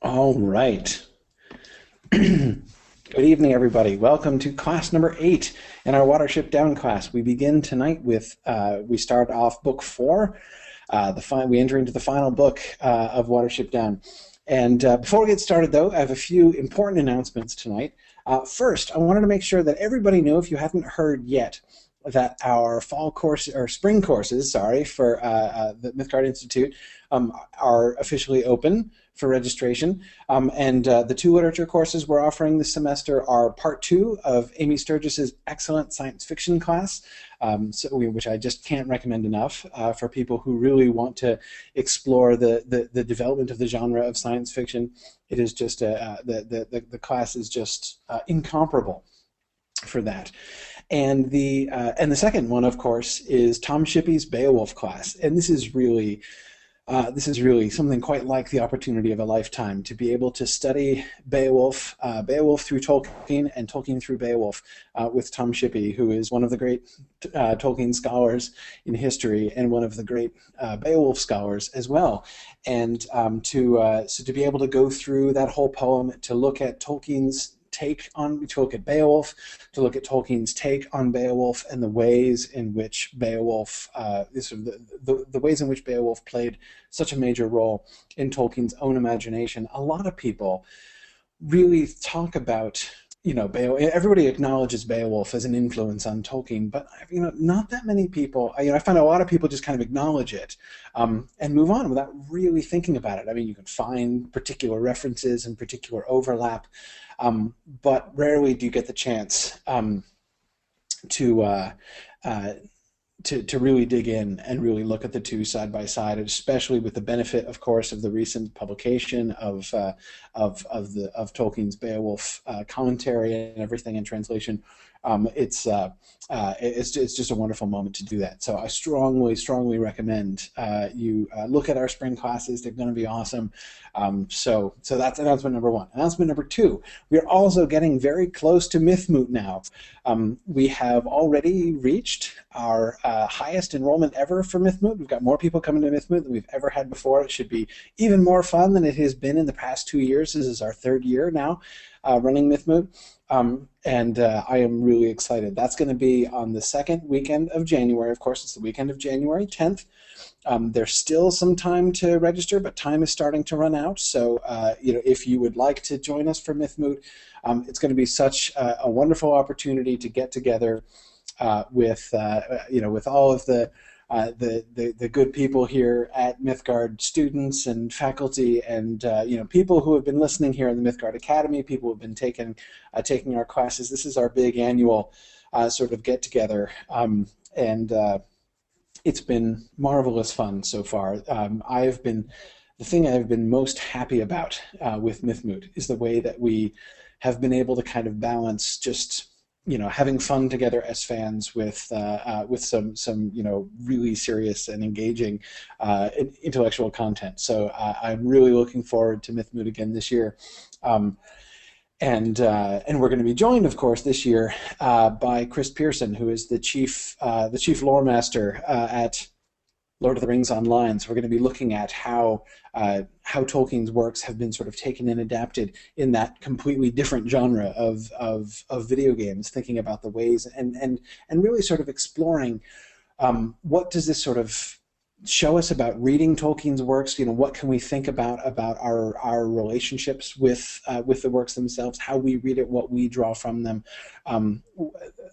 All right. Good evening, everybody. Welcome to class number 8 in our Watership Down class. We begin tonight with, we start off book 4. We enter into the final book of Watership Down. And before we get started, though, I have a few important announcements tonight. First, I wanted to make sure that everybody knew, if you hadn't heard yet, that our fall course or spring courses, for the Mythgard Institute are officially open for registration. And the two literature courses we're offering this semester are part 2 of Amy Sturgis's excellent science fiction class, which I just can't recommend enough for people who really want to explore the development of the genre of science fiction. It is just the class is just incomparable for that. And the second one, of course, is Tom Shippey's Beowulf class, and this is really something quite like the opportunity of a lifetime, to be able to study Beowulf, Beowulf through Tolkien and Tolkien through Beowulf with Tom Shippey, who is one of the great Tolkien scholars in history and one of the great Beowulf scholars as well. And so to be able to go through that whole poem, to look at Tolkien's take on, to look at Beowulf, to look at Tolkien's take on Beowulf and the ways in which Beowulf, the ways in which Beowulf played such a major role in Tolkien's own imagination. A lot of people really talk about, everybody acknowledges Beowulf as an influence on Tolkien, but not that many people. I find a lot of people just kind of acknowledge it and move on without really thinking about it. I mean, you can find particular references and particular overlap, but rarely do you get the chance to really dig in and really look at the two side by side, especially with the benefit, of course, of the recent publication of Tolkien's Beowulf commentary and everything in translation. It's just a wonderful moment to do that. So I strongly recommend you look at our spring classes. They're going to be awesome. So that's announcement number 1. Announcement number 2, we are also getting very close to Mythmoot now. We have already reached our highest enrollment ever for Mythmoot. We've got more people coming to Mythmoot than we've ever had before. It should be even more fun than it has been in the past 2 years. This is our 3rd year now running Mythmoot. And I am really excited. That's going to be on the 2nd weekend of January. Of course, it's the weekend of January 10th. There's still some time to register, but time is starting to run out. So, if you would like to join us for Mythmoot, it's going to be such a wonderful opportunity to get together with all of the good people here at Mythgard, students and faculty, and people who have been listening here in the Mythgard Academy, people who have been taking our classes. This is our big annual sort of get together, and it's been marvelous fun so far. The thing I've been most happy about with Mythmoot is the way that we have been able to kind of balance just having fun together as fans with some really serious and engaging intellectual content. So I'm really looking forward to Mythmoot again this year, and we're going to be joined, of course, this year by Chris Pearson, who is the chief lore master at Lord of the Rings Online. So we're going to be looking at how Tolkien's works have been sort of taken and adapted in that completely different genre of video games, thinking about the ways and really sort of exploring what does this sort of show us about reading Tolkien's works. What can we think about our relationships with the works themselves, how we read it, what we draw from them,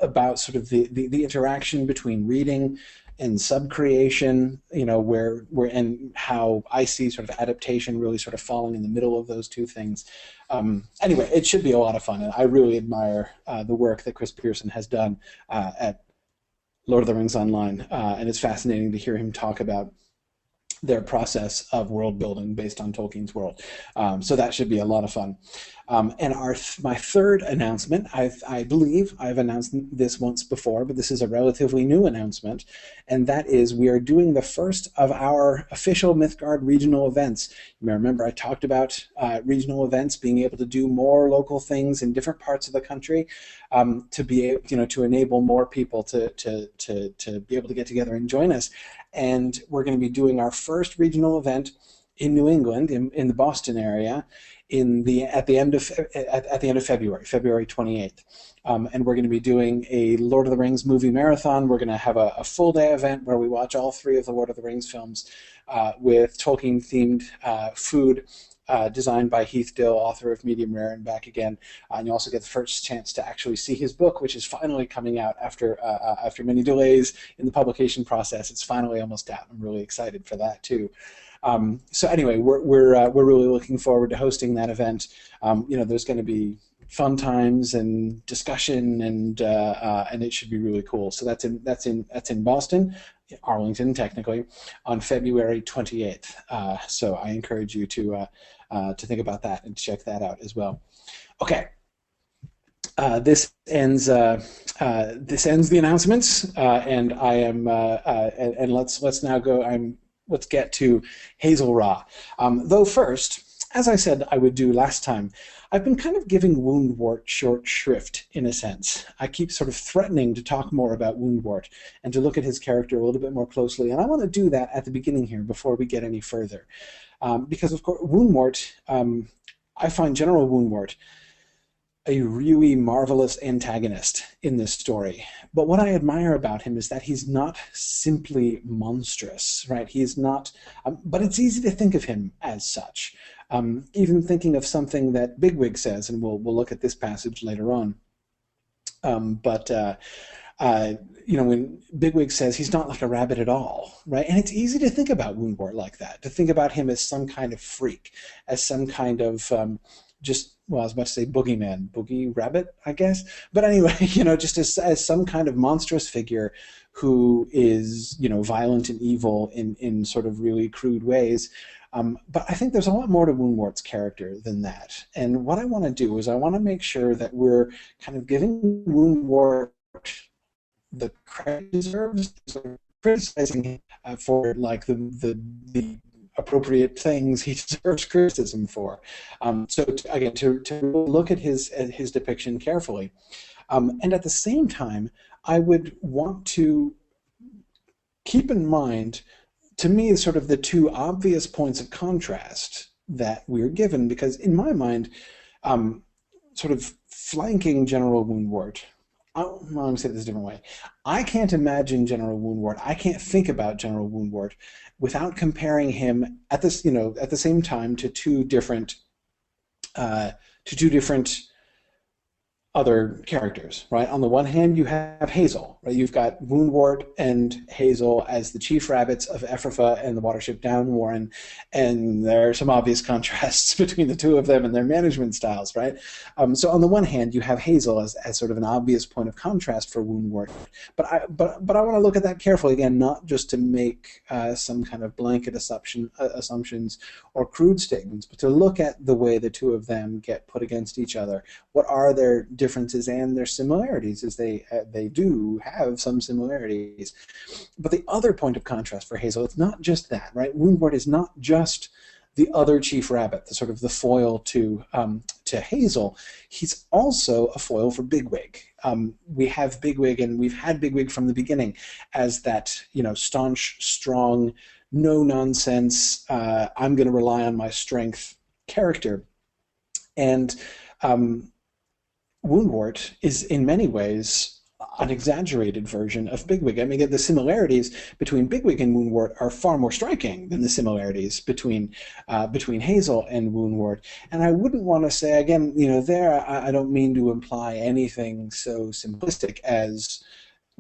about sort of the interaction between reading and subcreation, where and how I see sort of adaptation really sort of falling in the middle of those two things. Anyway, it should be a lot of fun, and I really admire the work that Chris Pearson has done at Lord of the Rings Online, and it's fascinating to hear him talk about their process of world building based on Tolkien's world. So that should be a lot of fun. And my third announcement, I believe I've announced this once before, but this is a relatively new announcement, and that is we are doing the first of our official Mythgard regional events. You may remember I talked about regional events, being able to do more local things in different parts of the country, to be able, to enable more people to be able to get together and join us. And we're going to be doing our first regional event in New England, in the Boston area, at the end of February, February 28th. And we're going to be doing a Lord of the Rings movie marathon. We're going to have a full day event where we watch all three of the Lord of the Rings films with Tolkien-themed food designed by Heath Dill, author of Medium Rare and Back Again. And you also get the first chance to actually see his book, which is finally coming out after many delays in the publication process. It's finally almost out. I'm really excited for that too. So anyway, we're really looking forward to hosting that event. There's going to be fun times and discussion, and it should be really cool. So that's in Boston, Arlington technically, on February 28th. So I encourage you to think about that and check that out as well. Okay. This ends the announcements, and I am and let's now go. Let's get to Hazel Ra. Though first, as I said I would do last time, I've been kind of giving Woundwort short shrift, in a sense. I keep sort of threatening to talk more about Woundwort and to look at his character a little bit more closely, and I want to do that at the beginning here before we get any further. Because, of course, Woundwort, I find General Woundwort a really marvelous antagonist in this story. But what I admire about him is that he's not simply monstrous, right? He's not, but it's easy to think of him as such. Even thinking of something that Bigwig says, and we'll look at this passage later on. When Bigwig says he's not like a rabbit at all, right? And it's easy to think about Woundwort like that, to think about him as some kind of freak, as some kind of I was about to say boogeyman, boogie rabbit, I guess. But anyway, just as some kind of monstrous figure who is, violent and evil in sort of really crude ways. But I think there's a lot more to Woundwort's character than that. And what I want to do is I want to make sure that we're kind of giving Woundwort the credit he deserves, criticizing him for like the appropriate things he deserves criticism for. Again, to look at his depiction carefully. And at the same time, I would want to keep in mind, to me, sort of the two obvious points of contrast that we're given, because in my mind, sort of flanking General Woundwort, let me say this a different way. I can't imagine General Woundwort. I can't think about General Woundwort without comparing him at the same time to two different other characters, right? On the one hand, you have Hazel, right? You've got Woundwort and Hazel as the chief rabbits of Ephrafa and the Watership Down Warren, and there are some obvious contrasts between the two of them and their management styles, right? So on the one hand, you have Hazel as sort of an obvious point of contrast for Woundwort, but I want to look at that carefully again, not just to make some kind of blanket assumptions or crude statements, but to look at the way the two of them get put against each other. What are their differences and their similarities, as they do have some similarities. But the other point of contrast for Hazel, it's not just that, right? Woundwort is not just the other chief rabbit, the sort of the foil to Hazel. He's also a foil for Bigwig. We have Bigwig, and we've had Bigwig from the beginning as that staunch, strong, no nonsense, I'm going to rely on my strength character. And Woundwort is in many ways an exaggerated version of Bigwig. I mean, the similarities between Bigwig and Woundwort are far more striking than the similarities between Hazel and Woundwort. And I wouldn't want to say, again, there I don't mean to imply anything so simplistic as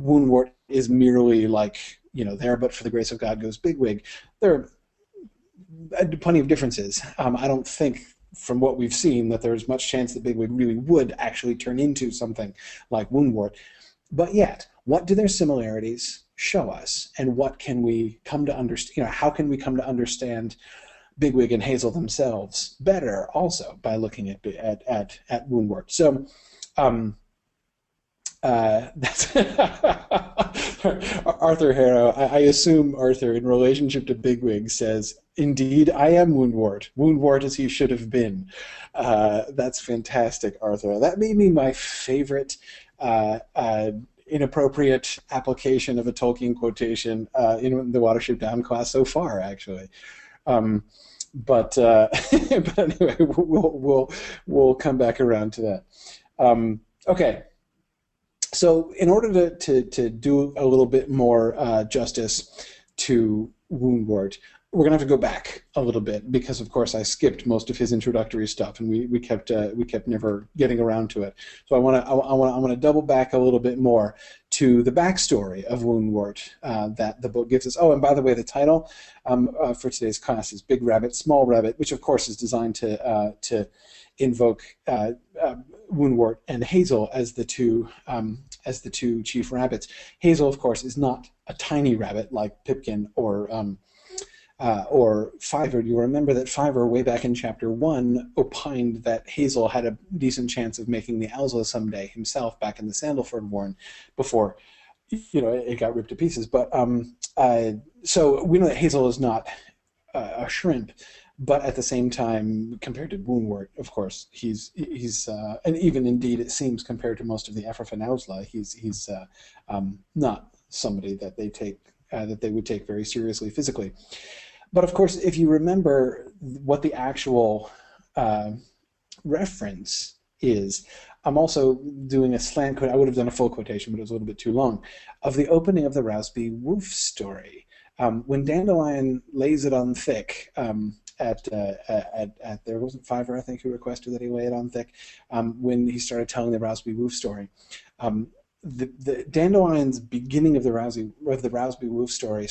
Woundwort is merely like, there but for the grace of God goes Bigwig. There are plenty of differences. I don't think, from what we've seen, that there's much chance that Bigwig really would actually turn into something like Woundwort. But yet, what do their similarities show us, and what can we come to understand? How can we come to understand Bigwig and Hazel themselves better, also by looking at Woundwort? So, that's Arthur Harrow. I assume Arthur, in relationship to Bigwig, says, "Indeed, I am Woundwort. Woundwort as he should have been." That's fantastic, Arthur. That may be my favorite inappropriate application of a Tolkien quotation in the Watership Down class so far, actually. but anyway, we'll come back around to that. Okay, so in order to do a little bit more justice to Woundwort, we're gonna have to go back a little bit because, of course, I skipped most of his introductory stuff, and we kept never getting around to it. So I want to double back a little bit more to the backstory of Woundwort that the book gives us. Oh, and by the way, the title for today's class is Big Rabbit, Small Rabbit, which of course is designed to invoke Woundwort and Hazel as the two chief rabbits. Hazel, of course, is not a tiny rabbit like Pipkin or Fiver. You remember that Fiver, way back in chapter 1, opined that Hazel had a decent chance of making the Owsla someday himself back in the Sandalford Warren before, it got ripped to pieces. But so we know that Hazel is not a shrimp, but at the same time, compared to Woundwort, of course, he's and even indeed it seems compared to most of the Efrafan Owsla, he's not somebody that they would take very seriously physically. But of course, if you remember what the actual reference is, I'm also doing a slant quote. I would have done a full quotation, but it was a little bit too long, of the opening of the Rousby Woof story. When Dandelion lays it on thick at there wasn't Fiver, I think, who requested that he lay it on thick, when he started telling the Rousby Woof story. The Dandelion's beginning of the Rousby Woof story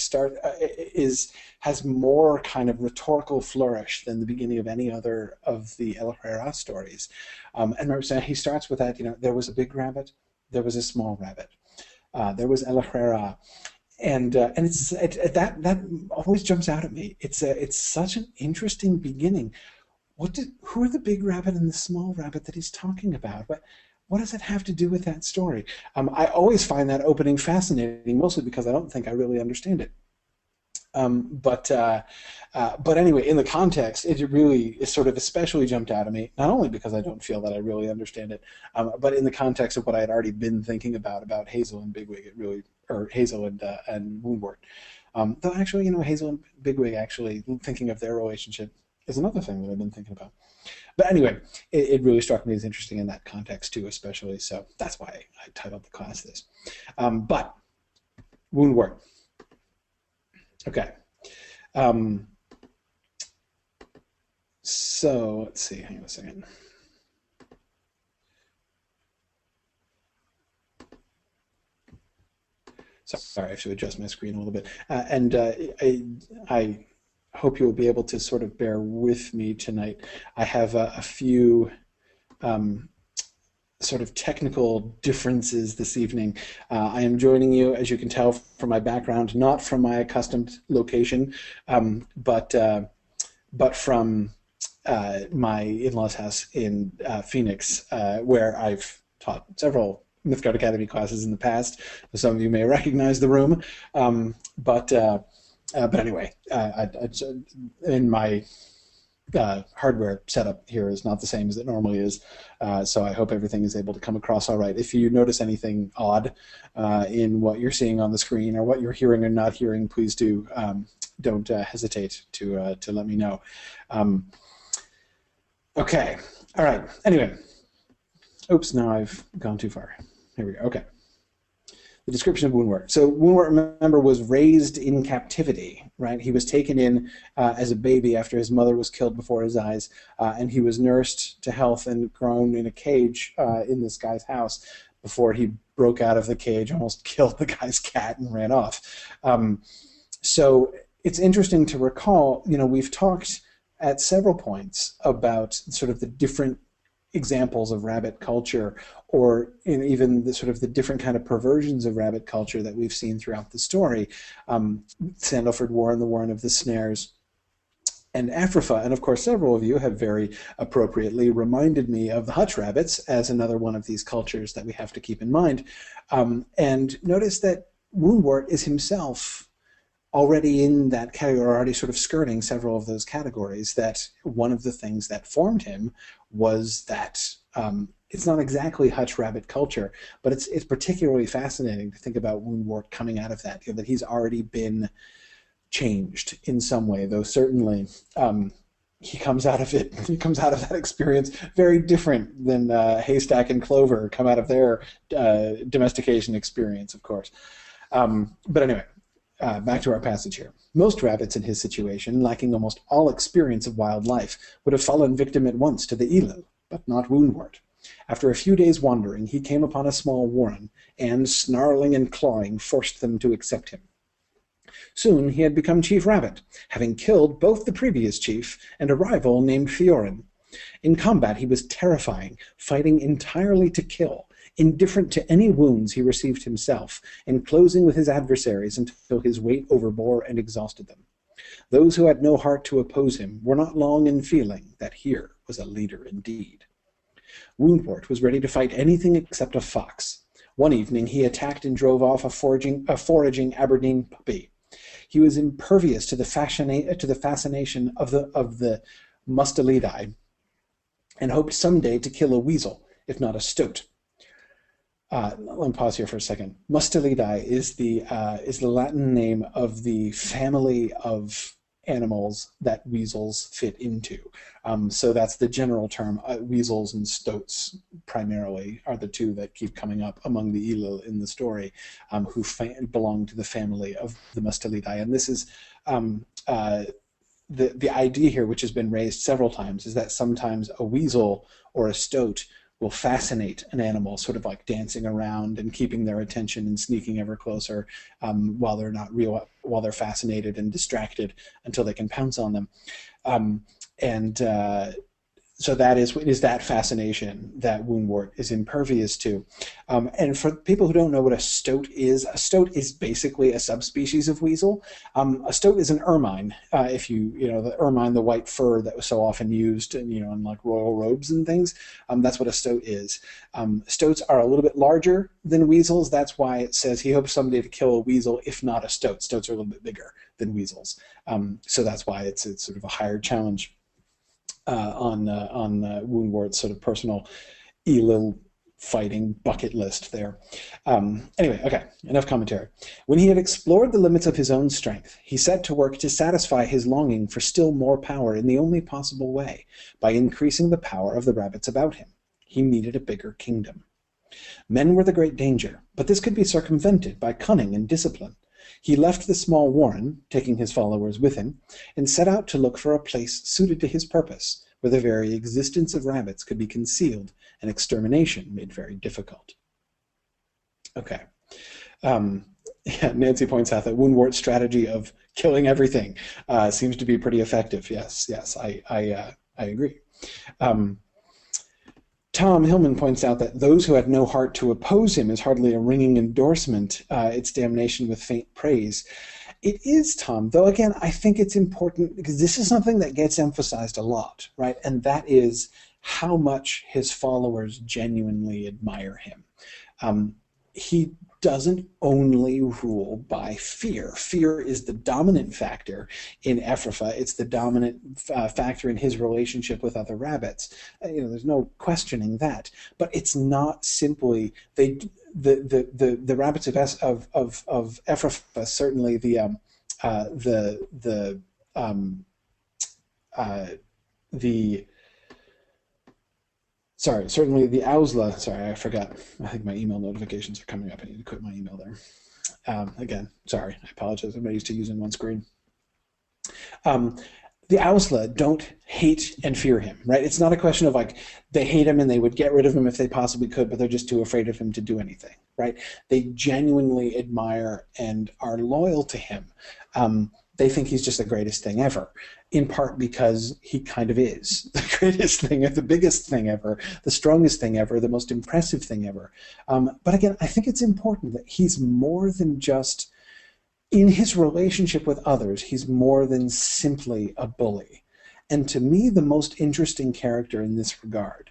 has more kind of rhetorical flourish than the beginning of any other of the El Herrera stories. And remember, so he starts with that, there was a big rabbit, there was a small rabbit, there was El Herrera, and that always jumps out at me. It's such an interesting beginning. Who are the big rabbit and the small rabbit that he's talking about? What does it have to do with that story? I always find that opening fascinating, mostly because I don't think I really understand it. But anyway, in the context, it really is sort of especially jumped out at me, not only because I don't feel that I really understand it, but in the context of what I had already been thinking about Hazel and Bigwig, Hazel and Woundwort. Though actually, Hazel and Bigwig, actually thinking of their relationship is another thing that I've been thinking about. But anyway, it really struck me as interesting in that context too, especially. So that's why I titled the class this. But Woundwort. Okay. So let's see. Hang on a second. Sorry, I have to adjust my screen a little bit. I hope you'll be able to sort of bear with me tonight. I have a few sort of technical differences this evening. I am joining you, as you can tell from my background, not from my accustomed location, but from my in-laws' house in Phoenix, where I've taught several Mythgard Academy classes in the past. Some of you may recognize the room, but anyway, in my hardware setup here is not the same as it normally is, so I hope everything is able to come across all right. If you notice anything odd in what you're seeing on the screen or what you're hearing or not hearing, please don't hesitate to let me know. Okay, all right. Anyway, oops, now I've gone too far. Here we go. Okay. The description of Woundwort. So Woundwort, remember, was raised in captivity, right? He was taken in as a baby after his mother was killed before his eyes, and he was nursed to health and grown in a cage in this guy's house before he broke out of the cage, almost killed the guy's cat, and ran off. So it's interesting to recall, we've talked at several points about sort of the different examples of rabbit culture, or even the sort of the different kind of perversions of rabbit culture that we've seen throughout the story. Sandalford Warren, the Warren of the Snares, and Afrifa, and of course several of you have very appropriately reminded me of the hutch rabbits as another one of these cultures that we have to keep in mind. And notice that Woundwort is himself already in that category, already sort of skirting several of those categories, that one of the things that formed him was that it's not exactly hutch rabbit culture, but it's particularly fascinating to think about Woundwort coming out of that, that he's already been changed in some way, though certainly he comes out of it. He comes out of that experience very different than Haystack and Clover come out of their domestication experience, of course. But anyway, back to our passage here. Most rabbits in his situation, lacking almost all experience of wild life, would have fallen victim at once to the Elil, but not Woundwort. After a few days' wandering, he came upon a small warren, and, snarling and clawing, forced them to accept him. Soon he had become Chief Rabbit, having killed both the previous chief and a rival named Fiorin. In combat he was terrifying, fighting entirely to kill, indifferent to any wounds he received himself, and closing with his adversaries until his weight overbore and exhausted them. Those who had no heart to oppose him were not long in feeling that here was a leader indeed. Woundwort was ready to fight anything except a fox. One evening he attacked and drove off a foraging Aberdeen puppy. He was impervious to the fascination of the Mustelidae, and hoped someday to kill a weasel, if not a stoat. Let me pause here for a second. Mustelidae is the Latin name of the family of animals that weasels fit into. So that's the general term. Weasels and stoats primarily are the two that keep coming up among the Elil in the story, who belong to the family of the Mustelidae. And this is the idea here, which has been raised several times, is that sometimes a weasel or a stoat will fascinate an animal, sort of like dancing around and keeping their attention and sneaking ever closer while they're fascinated and distracted until they can pounce on them. So that is that fascination that Woundwort is impervious to. And for people who don't know what a stoat is basically a subspecies of weasel. A stoat is an ermine. The ermine, the white fur that was so often used, in like royal robes and things. That's what a stoat is. Stoats are a little bit larger than weasels. That's why it says he hopes someday to kill a weasel, if not a stoat. Stoats are a little bit bigger than weasels. So that's why it's sort of a higher challenge on Woundwort's sort of personal Elil fighting bucket list there. Anyway, okay, enough commentary. When he had explored the limits of his own strength, he set to work to satisfy his longing for still more power in the only possible way, by increasing the power of the rabbits about him. He needed a bigger kingdom. Men were the great danger, but this could be circumvented by cunning and discipline. He left the small warren, taking his followers with him, and set out to look for a place suited to his purpose, where the very existence of rabbits could be concealed and extermination made very difficult. Okay. Nancy points out that Woundwort's strategy of killing everything seems to be pretty effective. Yes, I agree. Tom Hillman points out that those who had no heart to oppose him is hardly a ringing endorsement, its damnation with faint praise. It is, Tom, though again, I think it's important because this is something that gets emphasized a lot, right? And that is how much his followers genuinely admire him. He doesn't only rule by fear. Fear is the dominant factor in Ephrafa. It's the dominant factor in his relationship with other rabbits. There's no questioning that. But it's not simply the rabbits of Ephrafa. Certainly certainly the Ausla. Sorry, I forgot. I think my email notifications are coming up. I need to quit my email there. Again, sorry, I apologize. I'm not used to using one screen. The Ausla don't hate and fear him, right? It's not a question of like they hate him and they would get rid of him if they possibly could, but they're just too afraid of him to do anything, right? They genuinely admire and are loyal to him. They think he's just the greatest thing ever, in part because he kind of is the greatest thing, the biggest thing ever, the strongest thing ever, the most impressive thing ever. But again, I think it's important that he's more than just, in his relationship with others, he's more than simply a bully. And to me, the most interesting character in this regard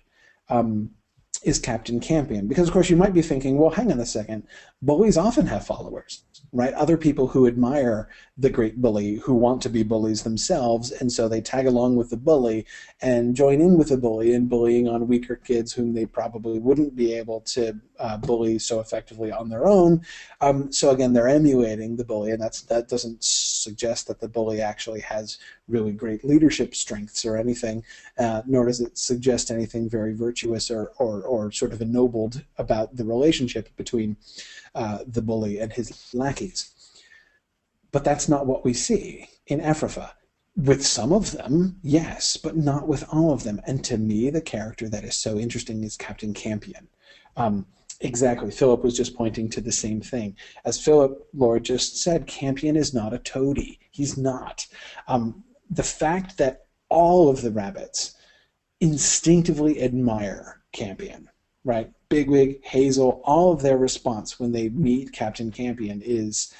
is Captain Campion. Because, of course, you might be thinking, well, hang on a second, bullies often have followers, right? Other people who admire the great bully, who want to be bullies themselves, and so they tag along with the bully and join in with the bully in bullying on weaker kids whom they probably wouldn't be able to bully so effectively on their own. So again, they're emulating the bully, and that doesn't suggest that the bully actually has really great leadership strengths or anything, nor does it suggest anything very virtuous or sort of ennobled about the relationship between the bully and his lackeys. But that's not what we see in Ephrafa. With some of them, yes, but not with all of them. And to me, the character that is so interesting is Captain Campion. Exactly. Philip was just pointing to the same thing. As Philip Lord just said, Campion is not a toady. He's not. The fact that all of the rabbits instinctively admire Campion, right? Bigwig, Hazel, all of their response when they meet Captain Campion is,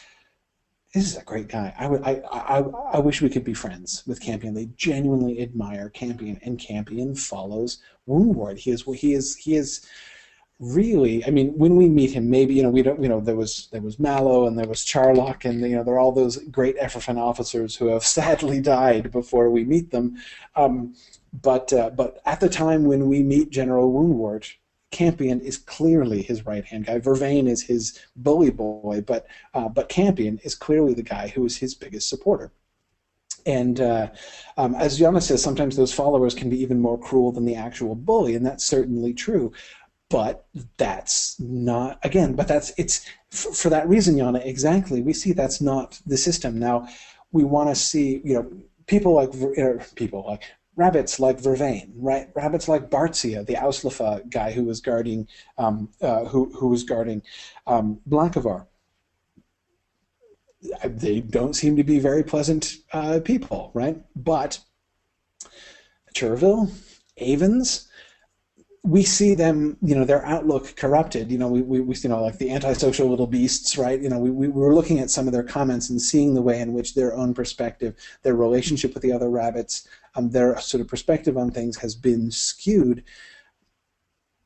this is a great guy. I wish we could be friends with Campion. They genuinely admire Campion, and Campion follows Woundwort. He is really, I mean, when we meet him, maybe, we don't, there was Mallow and there was Charlock, and there are all those great Ephrafa officers who have sadly died before we meet them. But at the time when we meet General Woundwort, Campion is clearly his right-hand guy. Vervain is his bully boy, but Campion is clearly the guy who is his biggest supporter. And as Jana says, sometimes those followers can be even more cruel than the actual bully, and that's certainly true. But that's not, again, it's for that reason, Jana, exactly. We see that's not the system. Now, we want to see, people like rabbits like Vervain, right? Rabbits like Bartzia, the Auslafa guy who was guarding, Blankavar. They don't seem to be very pleasant people, right? But Cherville, Avens, we see them, their outlook corrupted. We like the antisocial little beasts, right? We were looking at some of their comments and seeing the way in which their own perspective, their relationship with the other rabbits, their sort of perspective on things has been skewed.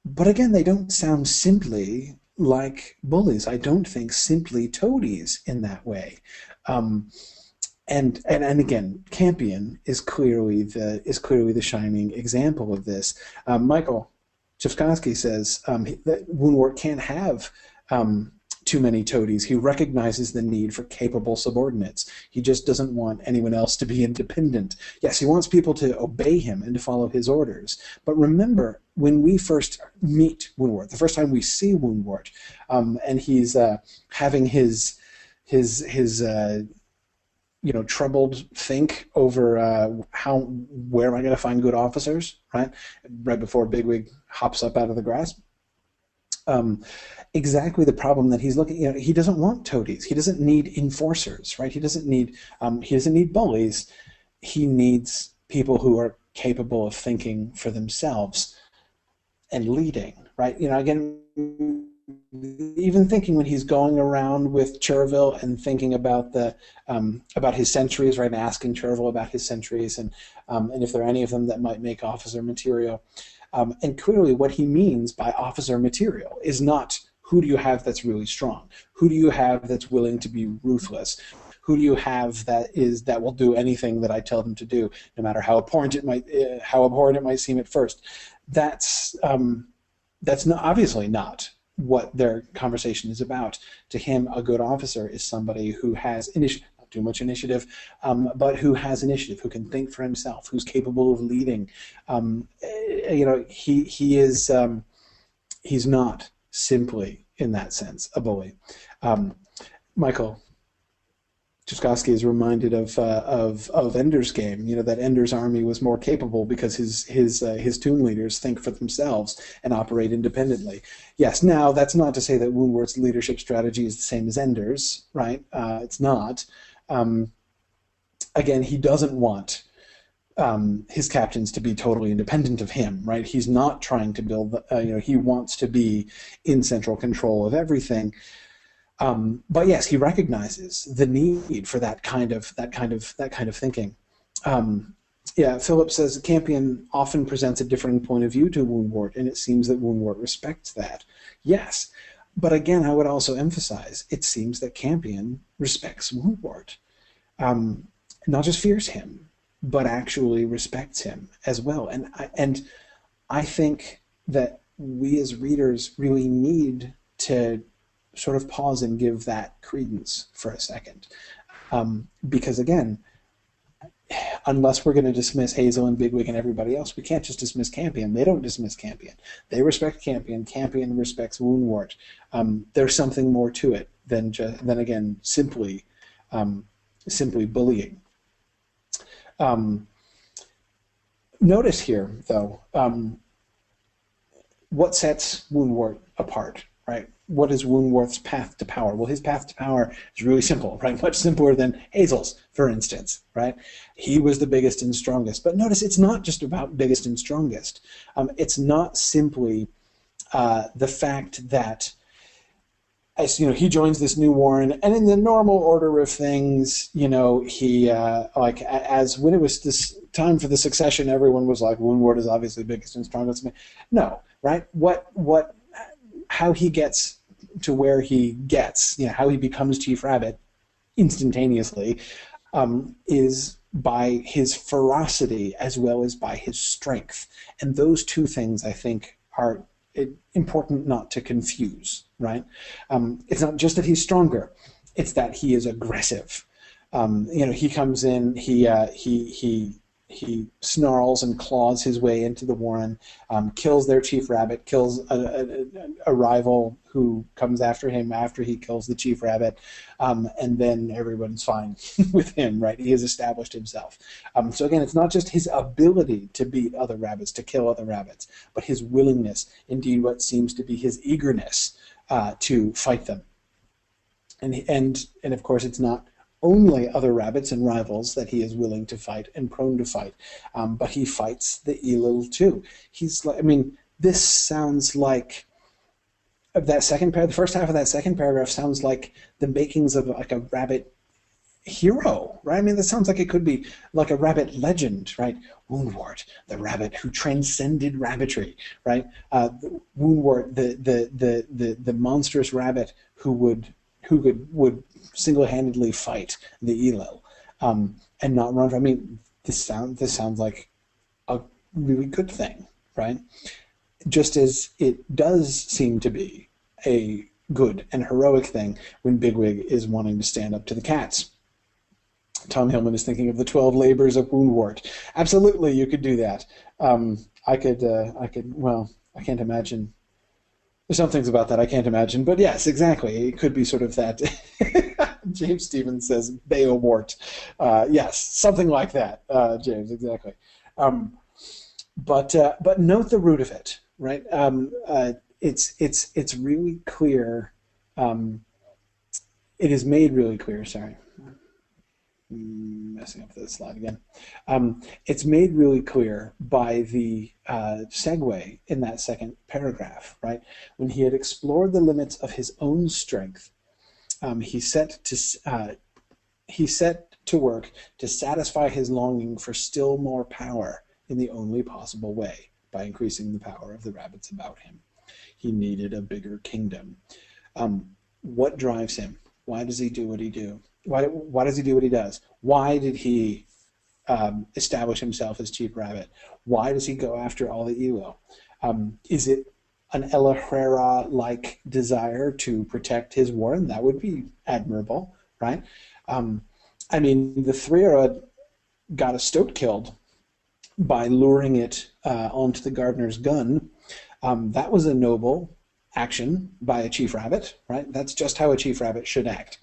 But again, they don't sound simply like bullies. I don't think simply toadies in that way. And again, Campion is clearly the shining example of this. Michael Chivskansky says that Woundwort can't have too many toadies. He recognizes the need for capable subordinates. He just doesn't want anyone else to be independent. Yes, he wants people to obey him and to follow his orders. But remember, when we first meet Woundwort, the first time we see Woundwort, and he's having his troubled think over where am I going to find good officers, right? Right before Bigwig hops up out of the grass. Exactly the problem that he's looking at. He doesn't want toadies. He doesn't need enforcers, right? He doesn't need bullies. He needs people who are capable of thinking for themselves and leading, right? Again, even thinking when he's going around with Cherville and thinking about about his sentries, right, and asking Cherville about his sentries and if there are any of them that might make officer material. And clearly what he means by officer material is not who do you have that's really strong, who do you have that's willing to be ruthless, who do you have that will do anything that I tell them to do, no matter how abhorrent it might seem at first. That's not, obviously not what their conversation is about. To him, a good officer is somebody who has initiative, not too much initiative, but who has initiative, who can think for himself, who's capable of leading. He's not simply, in that sense, a bully. Michael Chuskovsky is reminded of Ender's Game. That Ender's army was more capable because his tomb leaders think for themselves and operate independently. Yes, now that's not to say that Woundwort's leadership strategy is the same as Ender's, right? It's not. Again, he doesn't want his captains to be totally independent of him, right? He's not trying to build. He wants to be in central control of everything. But yes, he recognizes the need for that kind of thinking. Philip says Campion often presents a differing point of view to Woundwort, and it seems that Woundwort respects that. Yes, but again, I would also emphasize it seems that Campion respects Woundwort, not just fears him, but actually respects him as well. And I think that we as readers really need to sort of pause and give that credence for a second. Because again, unless we're going to dismiss Hazel and Bigwig and everybody else, we can't just dismiss Campion. They don't dismiss Campion. They respect Campion. Campion respects Woundwort. There's something more to it than again simply bullying. Notice here, though, what sets Woundwort apart, right? What is Woundwort's path to power? Well, his path to power is really simple, right? Much simpler than Hazel's, for instance, right? He was the biggest and strongest. But notice it's not just about biggest and strongest. It's not simply the fact that, as you know, he joins this new warren, and in the normal order of things, you know, he as when it was this time for the succession, everyone was like, Woundwort is obviously biggest and strongest. No, right? How he gets to where he gets, you know, how he becomes Chief Rabbit instantaneously, is by his ferocity as well as by his strength. And those two things, I think, are important not to confuse, right? It's not just that he's stronger, it's that he is aggressive. You know, he comes in, he snarls and claws his way into the warren, kills their Chief Rabbit, kills a rival who comes after him after he kills the Chief Rabbit, and then everyone's fine with him, right? He has established himself. So again, it's not just his ability to beat other rabbits, to kill other rabbits, but his willingness, indeed what seems to be his eagerness to fight them. And of course, it's not only other rabbits and rivals that he is willing to fight and prone to fight, but he fights the Elil too. He's like, I mean, this sounds like the first half of that second paragraph sounds like the makings of like a rabbit hero, right? I mean, that sounds like it could be like a rabbit legend, right? Woundwort, the rabbit who transcended rabbitry, right? Woundwort, the monstrous rabbit who would single-handedly fight the Elil, and not run. I mean, this sounds like a really good thing, right? Just as it does seem to be a good and heroic thing when Bigwig is wanting to stand up to the cats. Tom Hillman is thinking of the 12 labors of Woundwort. Absolutely, you could do that. I could. Well, I can't imagine. There's some things about that I can't imagine, but yes, exactly. It could be sort of that. James Stevens says Beowort. Yes, something like that, James, exactly. But note the root of it, right? It's really clear. It is made really clear. Sorry, messing up the slide again. It's made really clear by the segue in that second paragraph, right? When he had explored the limits of his own strength, he set to work to satisfy his longing for still more power in the only possible way, by increasing the power of the rabbits about him. He needed a bigger kingdom. What drives him? Why does he do what he do? Why does he do what he does? Why did he establish himself as Chief Rabbit? Why does he go after all the Elil? Is it an Ella Herrera-like desire to protect his warren? That would be admirable, right? I mean, the Threera got a stoat killed by luring it onto the gardener's gun. That was a noble action by a Chief Rabbit, right? That's just how a Chief Rabbit should act.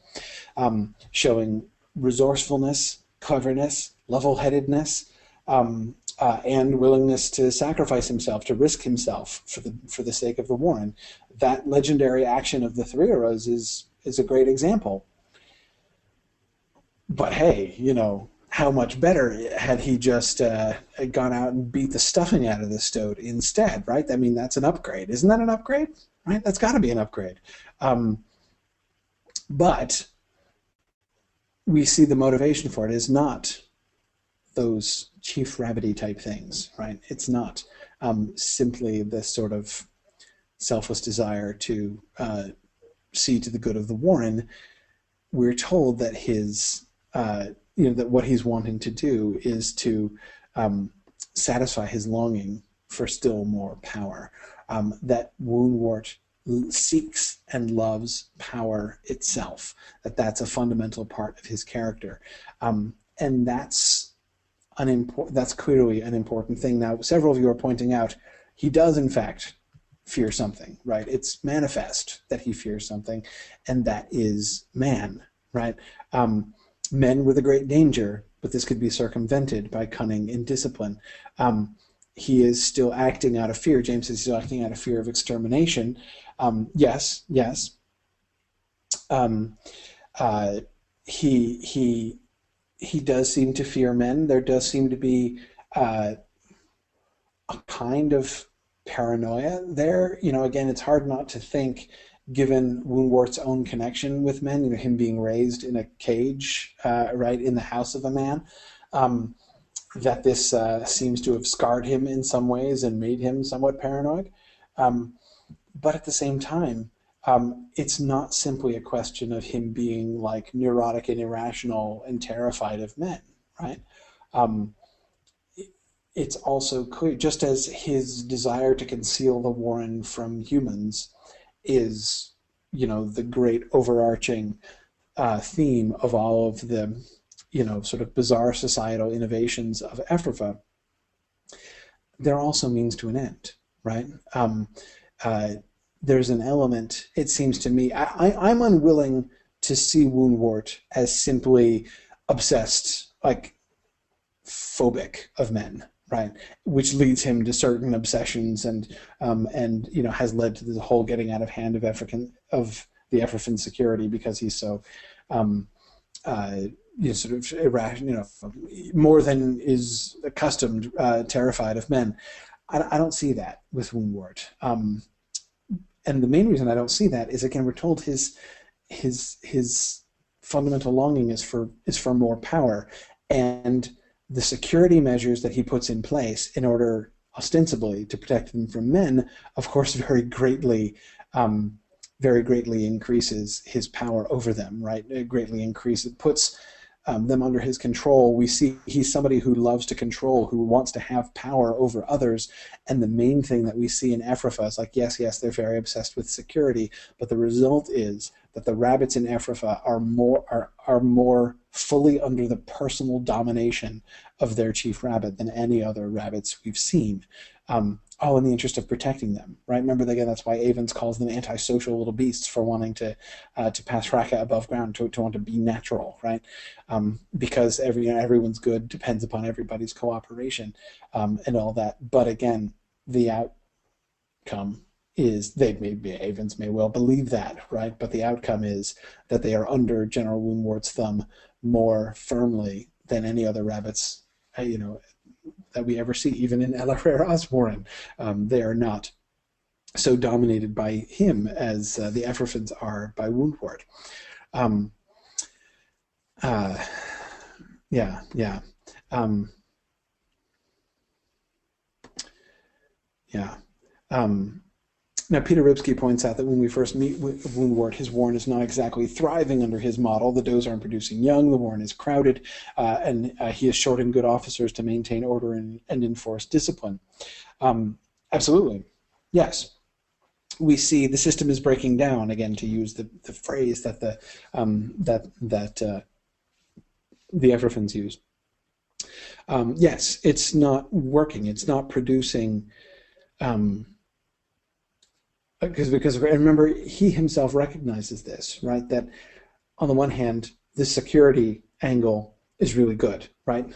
Showing resourcefulness, cleverness, level-headedness, and willingness to sacrifice himself, to risk himself for the sake of the warren. That legendary action of the Threeras is a great example. But hey, you know, how much better had he just gone out and beat the stuffing out of the stoat instead, right? I mean, that's an upgrade. Isn't that an upgrade? Right? That's got to be an upgrade. But we see the motivation for it is not those Chief Rabbity type things, right? It's not simply this sort of selfless desire to see to the good of the warren. We're told that his, that what he's wanting to do is to satisfy his longing for still more power. That Woundwort seeks and loves power itself, that's a fundamental part of his character. And that's clearly an important thing. Now, several of you are pointing out he does, in fact, fear something, right? It's manifest that he fears something, and that is man, right? Men were the great danger, but this could be circumvented by cunning and discipline. He is still acting out of fear. James is still acting out of fear of extermination. Yes. He does seem to fear men. There does seem to be a kind of paranoia there. Again, it's hard not to think, given Woundwort's own connection with men, him being raised in a cage, right, in the house of a man, that this seems to have scarred him in some ways and made him somewhat paranoid. But at the same time, it's not simply a question of him being like neurotic and irrational and terrified of men, right? It's also clear, just as his desire to conceal the Warren from humans is, the great overarching theme of all of the, sort of bizarre societal innovations of Ephrafa, they're also means to an end, right? There's an element, it seems to me, I'm unwilling to see Woundwort as simply obsessed, like phobic of men, right? Which leads him to certain obsessions and has led to the whole getting out of hand of the Ephrafa security, because he's so sort of irrational, more than is accustomed, terrified of men. I don't see that with Woundwort. And the main reason I don't see that is, again, we're told his fundamental longing is for more power, and the security measures that he puts in place in order, ostensibly, to protect them from men, of course, very greatly increases his power over them, right? It greatly puts them under his control. We see he's somebody who loves to control, who wants to have power over others. And the main thing that we see in Ephrafa is like, yes, they're very obsessed with security, but the result is that the rabbits in Ephrafa are more fully under the personal domination of their chief rabbit than any other rabbits we've seen. All in the interest of protecting them, right? Remember, again, that's why Avens calls them antisocial little beasts, for wanting to pass Raka above ground, to want to be natural, right? Because everyone's good depends upon everybody's cooperation, and all that. But again, the outcome is, Avens may well believe that, right? But the outcome is that they are under General Woundwort's thumb more firmly than any other rabbits, that we ever see, even in El Herrera's Warren. They are not so dominated by him as the Ephrafids are by Woundwort. Now, Peter Ripsky points out that when we first meet with Woundwort, his warren is not exactly thriving under his model. The does aren't producing young, the warren is crowded, and he is short in good officers to maintain order and enforce discipline. Absolutely. Yes. We see the system is breaking down, again, to use the phrase that the Ephrafians use. Yes, it's not working. It's not producing... Because remember, he himself recognizes this, right? That on the one hand, the security angle is really good, right?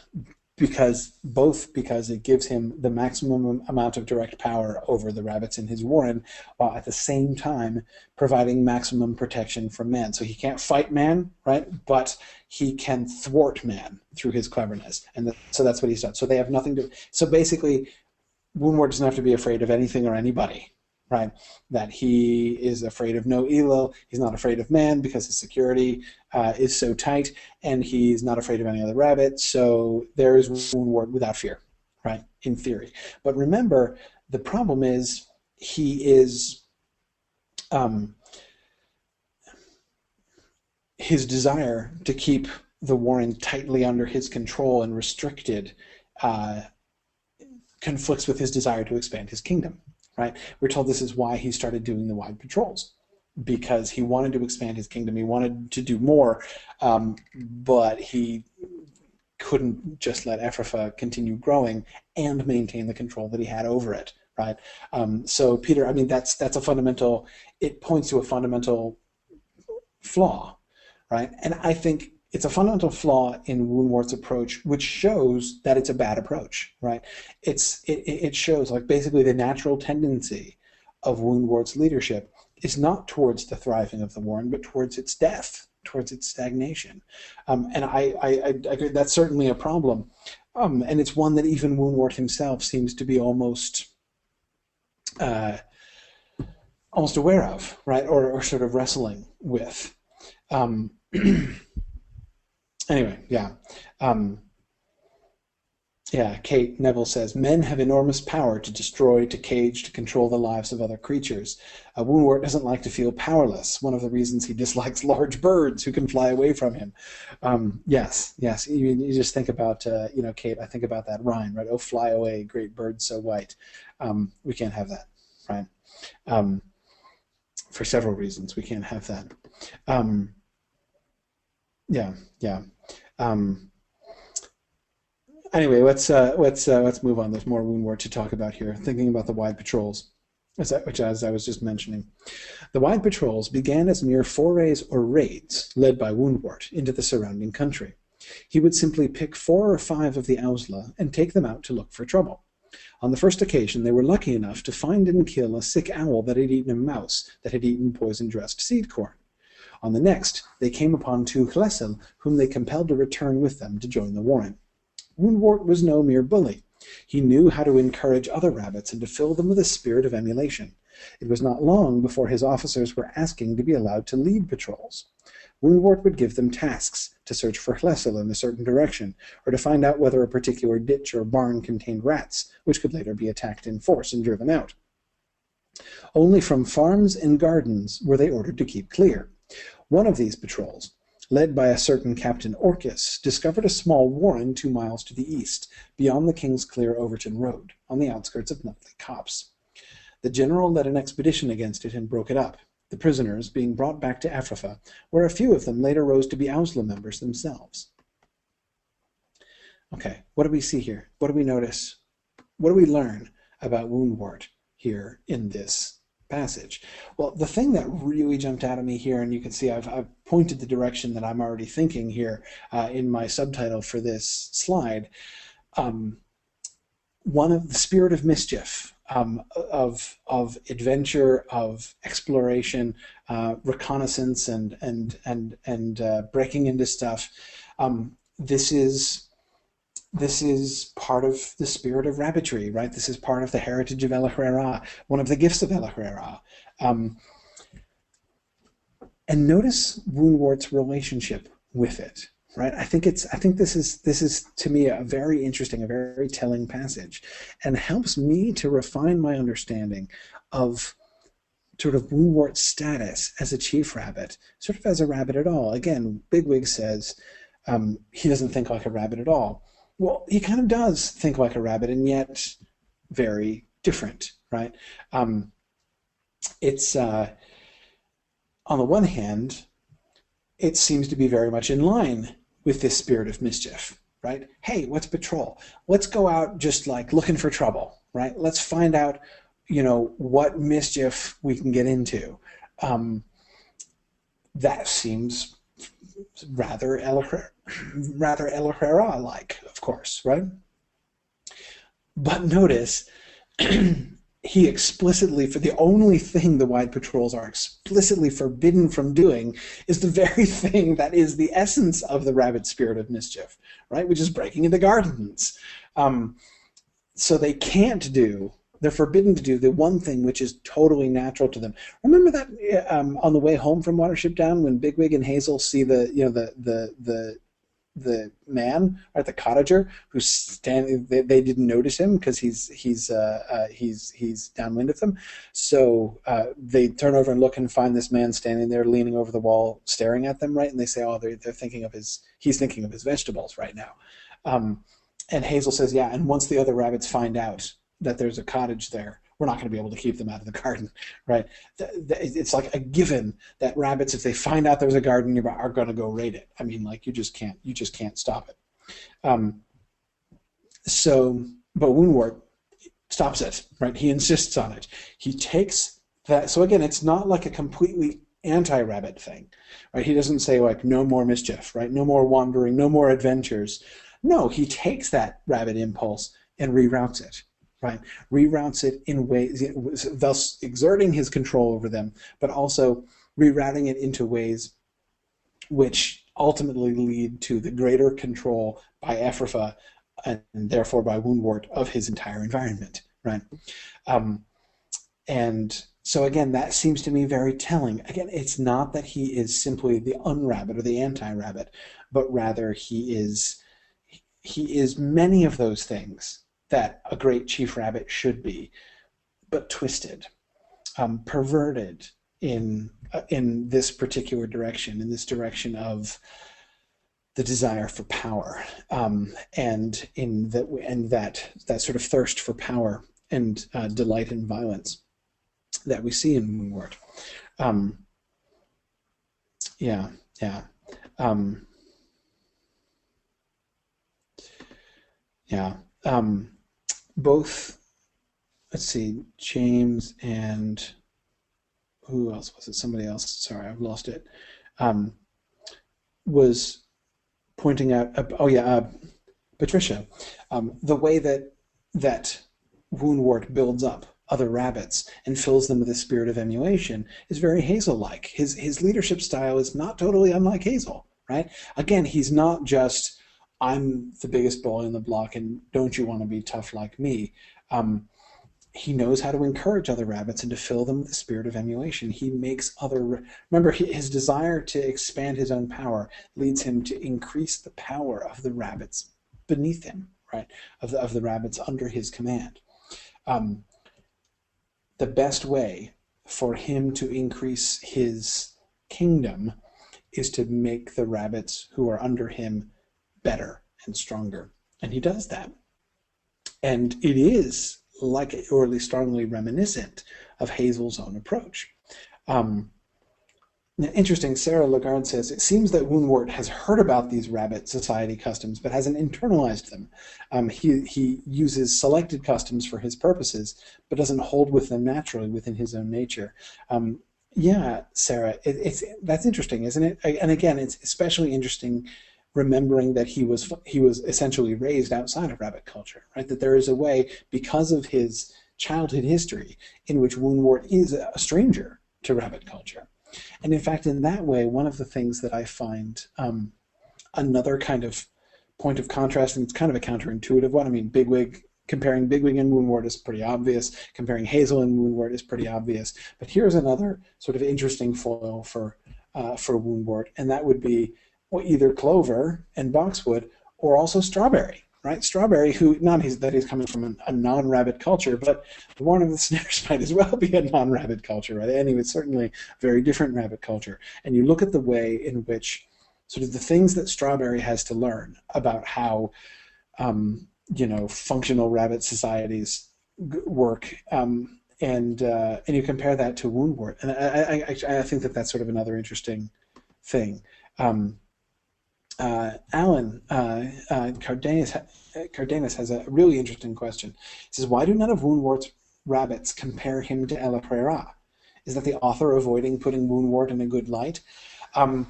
Because it gives him the maximum amount of direct power over the rabbits in his warren, while at the same time providing maximum protection from man. So he can't fight man, right? But he can thwart man through his cleverness, and so that's what he's done. So they have nothing to. So basically, Woundwort doesn't have to be afraid of anything or anybody. Right, that he is afraid of no Elul. He's not afraid of man because his security is so tight, and he's not afraid of any other rabbit. So there is Woundwort without fear, right? In theory, but remember, the problem is he is his desire to keep the warren tightly under his control and restricted conflicts with his desire to expand his kingdom. right? We're told this is why he started doing the wide patrols, because he wanted to expand his kingdom. He wanted to do more, but he couldn't just let Ephrafa continue growing and maintain the control that he had over it, right? So Peter, I mean, that's a fundamental, it points to a fundamental flaw, right? And I think it's a fundamental flaw in Woundwort's approach, which shows that it's a bad approach, right? It shows, like, basically the natural tendency of Woundwort's leadership is not towards the thriving of the Warren, but towards its death, towards its stagnation. And I agree that's certainly a problem. And it's one that even Woundwort himself seems to be almost aware of, right? Or sort of wrestling with. Anyway, yeah. Yeah, Kate Neville says, men have enormous power to destroy, to cage, to control the lives of other creatures. Woundwort doesn't like to feel powerless, one of the reasons he dislikes large birds who can fly away from him. Yes. You just think about, Kate, I think about that rhyme, right? Oh, fly away, great bird so white. We can't have that, right? For several reasons, we can't have that. Anyway, let's move on. There's more Woundwort to talk about here. Thinking about the wide patrols, which, as I was just mentioning, the wide patrols began as mere forays or raids led by Woundwort into the surrounding country. He would simply pick 4 or 5 of the Ausla and take them out to look for trouble. On the first occasion, they were lucky enough to find and kill a sick owl that had eaten a mouse that had eaten poison-dressed seed corn. On the next, they came upon 2 Hazel, whom they compelled to return with them to join the warren. Woundwort was no mere bully. He knew how to encourage other rabbits and to fill them with a spirit of emulation. It was not long before his officers were asking to be allowed to lead patrols. Woundwort would give them tasks to search for Hazel in a certain direction, or to find out whether a particular ditch or barn contained rats, which could later be attacked in force and driven out. Only from farms and gardens were they ordered to keep clear. One of these patrols, led by a certain Captain Orchis, discovered a small warren 2 miles to the east, beyond the King's Clear Overton Road, on the outskirts of Nutley Copse. The general led an expedition against it and broke it up, the prisoners being brought back to Ephrafa, where a few of them later rose to be Ausla members themselves. Okay, what do we see here? What do we notice? What do we learn about Woundwort here in this passage? Well, the thing that really jumped out at me here, and you can see I've pointed the direction that I'm already thinking here in my subtitle for this slide, one of the spirit of mischief, of adventure, of exploration, reconnaissance, and breaking into stuff. This is part of the spirit of rabbitry, right? This is part of the heritage of El Herrera, one of the gifts of El Herrera. And notice Woundwort's relationship with it, right? I think this is to me a very interesting, a very telling passage, and helps me to refine my understanding of sort of Woundwort's status as a chief rabbit, sort of as a rabbit at all. Again, Bigwig says he doesn't think like a rabbit at all. Well, he kind of does think like a rabbit, and yet very different, right? It's on the one hand, it seems to be very much in line with this spirit of mischief, right? Hey, let's patrol. Let's go out just like looking for trouble, right? Let's find out, what mischief we can get into. That seems rather El Herrera-like, of course, right? But notice, he explicitly, for the only thing the wide patrols are explicitly forbidden from doing is the very thing that is the essence of the rabbit spirit of mischief, right? Which is breaking into gardens. So they're forbidden to do the one thing which is totally natural to them. Remember that on the way home from Watership Down, when Bigwig and Hazel see the man, right, the cottager who's standing, they didn't notice him because he's downwind of them. So they turn over and look and find this man standing there, leaning over the wall, staring at them, right? And they say, "Oh, they're thinking of he's thinking of his vegetables right now." And Hazel says, "Yeah." And once the other rabbits find out that there's a cottage there, we're not going to be able to keep them out of the garden, right? It's like a given that rabbits, if they find out there's a garden nearby, are going to go raid it. I mean, like you just can't stop it. But Woundwort stops it, right? He insists on it. He takes that. So again, it's not like a completely anti-rabbit thing, right? He doesn't say like no more mischief, right? No more wandering, no more adventures. No, he takes that rabbit impulse and reroutes it, right? Reroutes it in ways, thus exerting his control over them, but also rerouting it into ways which ultimately lead to the greater control by Ephrafa and therefore by Woundwort of his entire environment, right? And so again, that seems to me very telling. Again, it's not that he is simply the unrabbit or the anti-rabbit, but rather he is many of those things that a great chief rabbit should be, but twisted, perverted in this particular direction, in this direction of the desire for power, and that sort of thirst for power and delight in violence that we see in Woundwort. Both, let's see, James and who else was it? Somebody else. Sorry, I've lost it. Was pointing out. Patricia, the way that Woundwort builds up other rabbits and fills them with a spirit of emulation is very Hazel-like. His leadership style is not totally unlike Hazel, right? Again, he's not just I'm the biggest bully in the block and don't you want to be tough like me. He knows how to encourage other rabbits and to fill them with the spirit of emulation. He makes remember, his desire to expand his own power leads him to increase the power of the rabbits beneath him, right? Of the rabbits under his command. The best way for him to increase his kingdom is to make the rabbits who are under him better and stronger. And he does that. And it is like, or at least strongly reminiscent of Hazel's own approach. Interesting, Sarah Lagarde says, it seems that Woundwort has heard about these rabbit society customs, but hasn't internalized them. He uses selected customs for his purposes, but doesn't hold with them naturally within his own nature. Yeah, Sarah, that's interesting, isn't it? And again, it's especially interesting remembering that he was essentially raised outside of rabbit culture, right? That there is a way, because of his childhood history, in which Woundwort is a stranger to rabbit culture. And in fact, in that way, one of the things that I find another kind of point of contrast, and it's kind of a counterintuitive one. I mean, comparing Bigwig and Woundwort is pretty obvious. Comparing Hazel and Woundwort is pretty obvious. But here's another sort of interesting foil for Woundwort, and that would be either Clover and Boxwood, or also Strawberry, right? Strawberry, who that he's coming from a non-rabbit culture, but the Warren of the Snares might as well be a non-rabbit culture, right? Anyway, it's certainly a very different rabbit culture. And you look at the way in which sort of the things that Strawberry has to learn about how functional rabbit societies work, and you compare that to Woundwort, and I think that that's sort of another interesting thing. Alan Cardenas has a really interesting question. He says, why do none of Woundwort's rabbits compare him to Ella Prera? Is that the author avoiding putting Woundwort in a good light? No,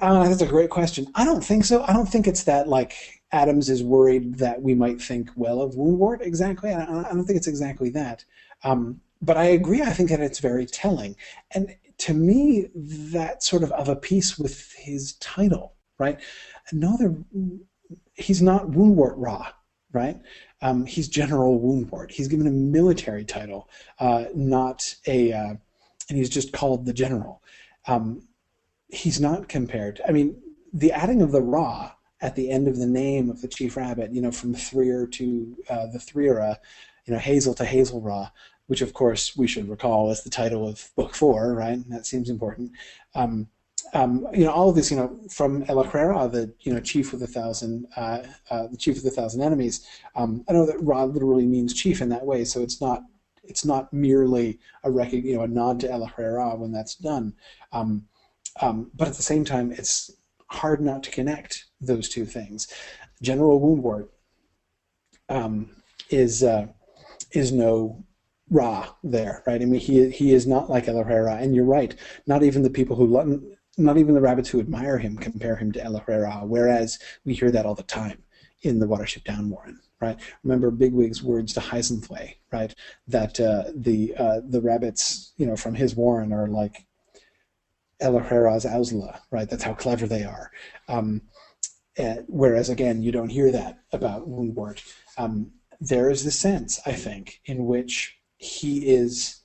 Alan, that's a great question. I don't think so. I don't think it's that, like, Adams is worried that we might think well of Woundwort exactly. I don't think it's exactly that. But I agree. I think that it's very telling. And to me, that's sort of a piece with his title. Right? No, he's not Woundwort Ra, right? He's General Woundwort. He's given a military title, not and he's just called the General. He's not compared. I mean, the adding of the Ra at the end of the name of the Chief Rabbit, from Threer to the Threera, Hazel to Hazel Ra, which of course we should recall is the title of Book 4, right? That seems important. All of this, from Ella Crera, the chief of the thousand enemies. I know that Ra literally means chief in that way, so it's not It's not merely a a nod to El Herrera when that's done, but at the same time, it's hard not to connect those two things. General Woundwort um, is no Ra there, right? I mean, he is not like El Herrera, and you're right. Not even the people not even the rabbits who admire him compare him to El Herrera, whereas we hear that all the time in the Watership Down Warren, right? Remember Bigwig's words to Heisenflay, right? That the rabbits, from his warren are like El Herrera's Ausla, right? That's how clever they are. Whereas again, you don't hear that about Woundwort. There is the sense, I think, in which he's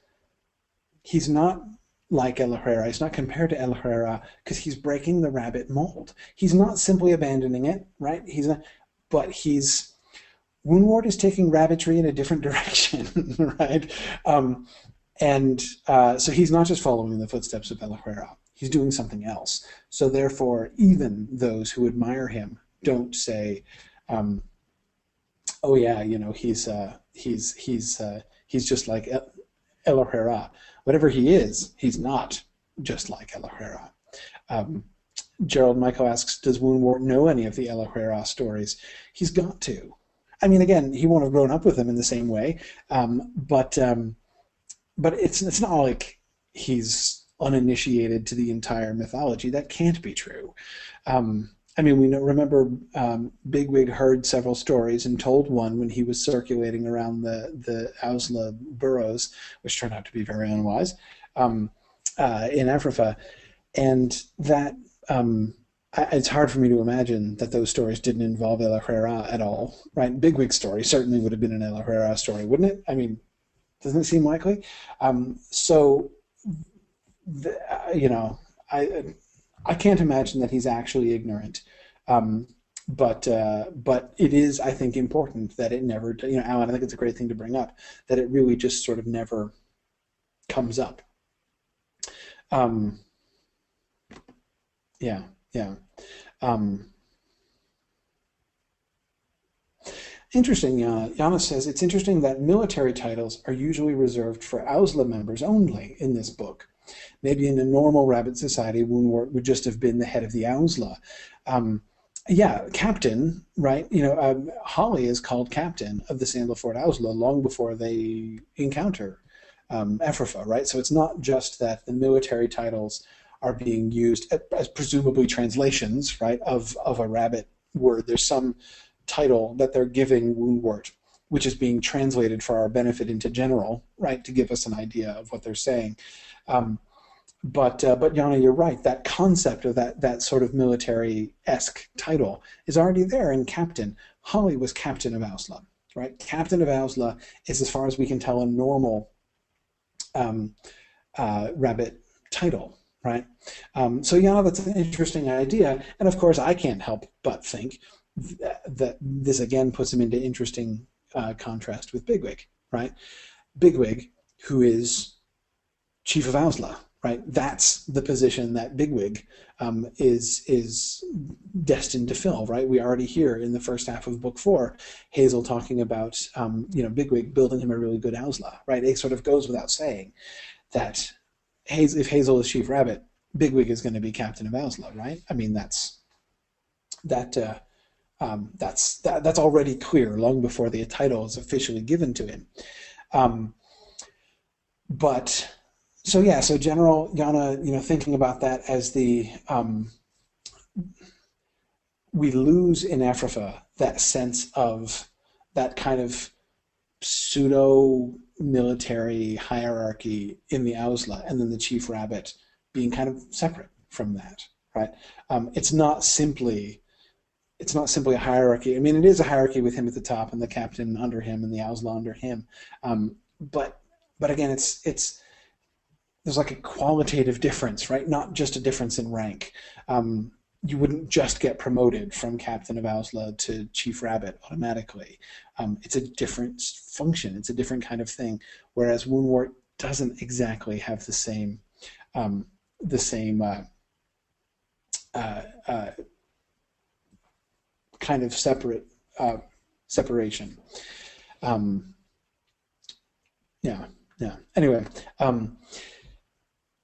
not like El Herrera. He's not compared to El Herrera because he's breaking the rabbit mold. He's not simply abandoning it, right? But Woundwort is taking rabbitry in a different direction, right? So he's not just following the footsteps of El Herrera. He's doing something else. So therefore, even those who admire him don't say, "Oh yeah, he's just like El Herrera." Whatever he is, he's not just like El Herrera. Gerald Michael asks, "Does Woundwort know any of the El Herrera stories?" He's got to. I mean, again, he won't have grown up with them in the same way, but it's not like he's uninitiated to the entire mythology. That can't be true. I mean, remember Bigwig heard several stories and told one when he was circulating around the Ausla burrows, which turned out to be very unwise, in Africa, and that it's hard for me to imagine that those stories didn't involve El Herrera at all, right? Bigwig's story certainly would have been an El Herrera story, wouldn't it? I mean, doesn't it seem likely? I can't imagine that he's actually ignorant. But it is, I think, important that it never, Alan, I think it's a great thing to bring up, that it really just sort of never comes up. Yeah. Interesting, Yana says, it's interesting that military titles are usually reserved for Ausla members only in this book. Maybe in a normal rabbit society, Woundwort would just have been the head of the Ausla. Yeah, captain, right? Holly is called captain of the Sandalford Ausla long before they encounter Ephrafa, right? So it's not just that the military titles are being used as presumably translations, right, of a rabbit word. There's some title that they're giving Woundwort, which is being translated for our benefit into general, right, to give us an idea of what they're saying. But Yana, you're right. That concept of that sort of military-esque title is already there in Captain. Holly was Captain of Ausla, right? Captain of Ausla is, as far as we can tell, a normal rabbit title, right? So Yana, that's an interesting idea, and of course I can't help but think that this again puts him into interesting contrast with Bigwig, right? Bigwig, who is Chief of Ausla, right? That's the position that Bigwig is destined to fill, right? We already hear in the first half of Book 4, Hazel talking about Bigwig building him a really good Ausla, right? It sort of goes without saying that if Hazel is Chief Rabbit, Bigwig is going to be Captain of Ausla, right? I mean, that's already clear long before the title is officially given to him. So General Yana, thinking about that as we lose in Ephrafa that sense of that kind of pseudo-military hierarchy in the Ausla, and then the Chief Rabbit being kind of separate from that, right? It's not simply a hierarchy. I mean, it is a hierarchy with him at the top and the captain under him and the Ausla under him. But again, it's there's like a qualitative difference, right? Not just a difference in rank. You wouldn't just get promoted from Captain of Ausla to Chief Rabbit automatically. It's a different function. It's a different kind of thing. Whereas Woundwort doesn't exactly have the same kind of separation. Yeah, yeah. Anyway,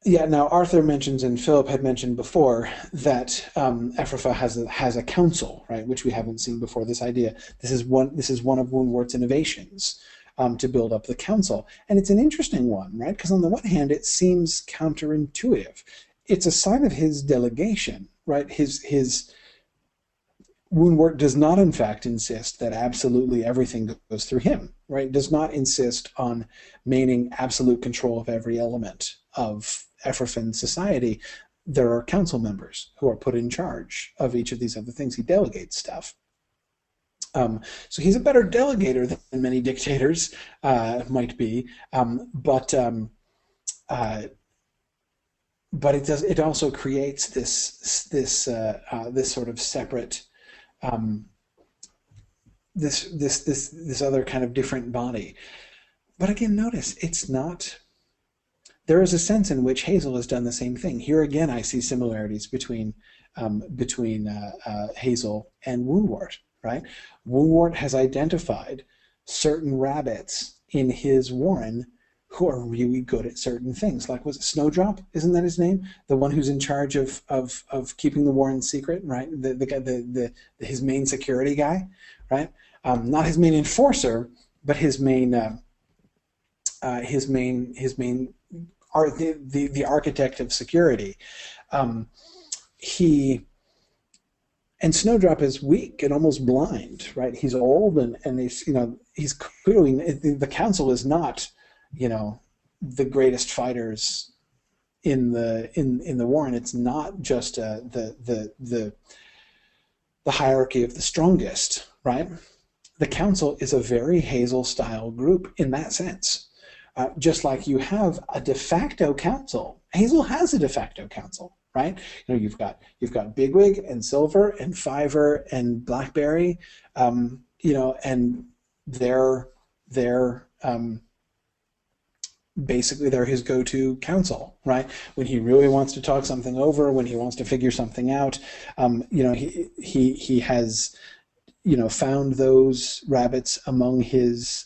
yeah. Now Arthur mentions, and Philip had mentioned before, that Ephrafa has a council, right, which we haven't seen before. This idea. This is one of Woundwort's innovations. To build up the council, and it's an interesting one, right? Because on the one hand, it seems counterintuitive. It's a sign of his delegation, right? His Woundwort does not, in fact, insist that absolutely everything goes through him, right? Does not insist on maintaining absolute control of every element of Ephraim society. There are council members who are put in charge of each of these other things. He delegates stuff. So he's a better delegator than many dictators might be, but it also creates this sort of separate this other kind of different body. But again, notice it's not. There is a sense in which Hazel has done the same thing. Here again, I see similarities between Hazel and Woundwort. Right? Woundwort has identified certain rabbits in his warren who are really good at certain things. Like, was it Snowdrop? Isn't that his name? The one who's in charge of keeping the warren secret, right? His main security guy, right? Not his main enforcer, but the architect of security. And Snowdrop is weak and almost blind, right? He's old and he's clearly, the council is not, the greatest fighters in the war, and it's not just the hierarchy of the strongest, right? The council is a very Hazel style group in that sense. Just like you have a de facto council, Hazel has a de facto council. Right, you've got Bigwig and Silver and Fiver and Blackberry, and they're basically they're his go-to counsel, right? When he really wants to talk something over, when he wants to figure something out, he has found those rabbits among his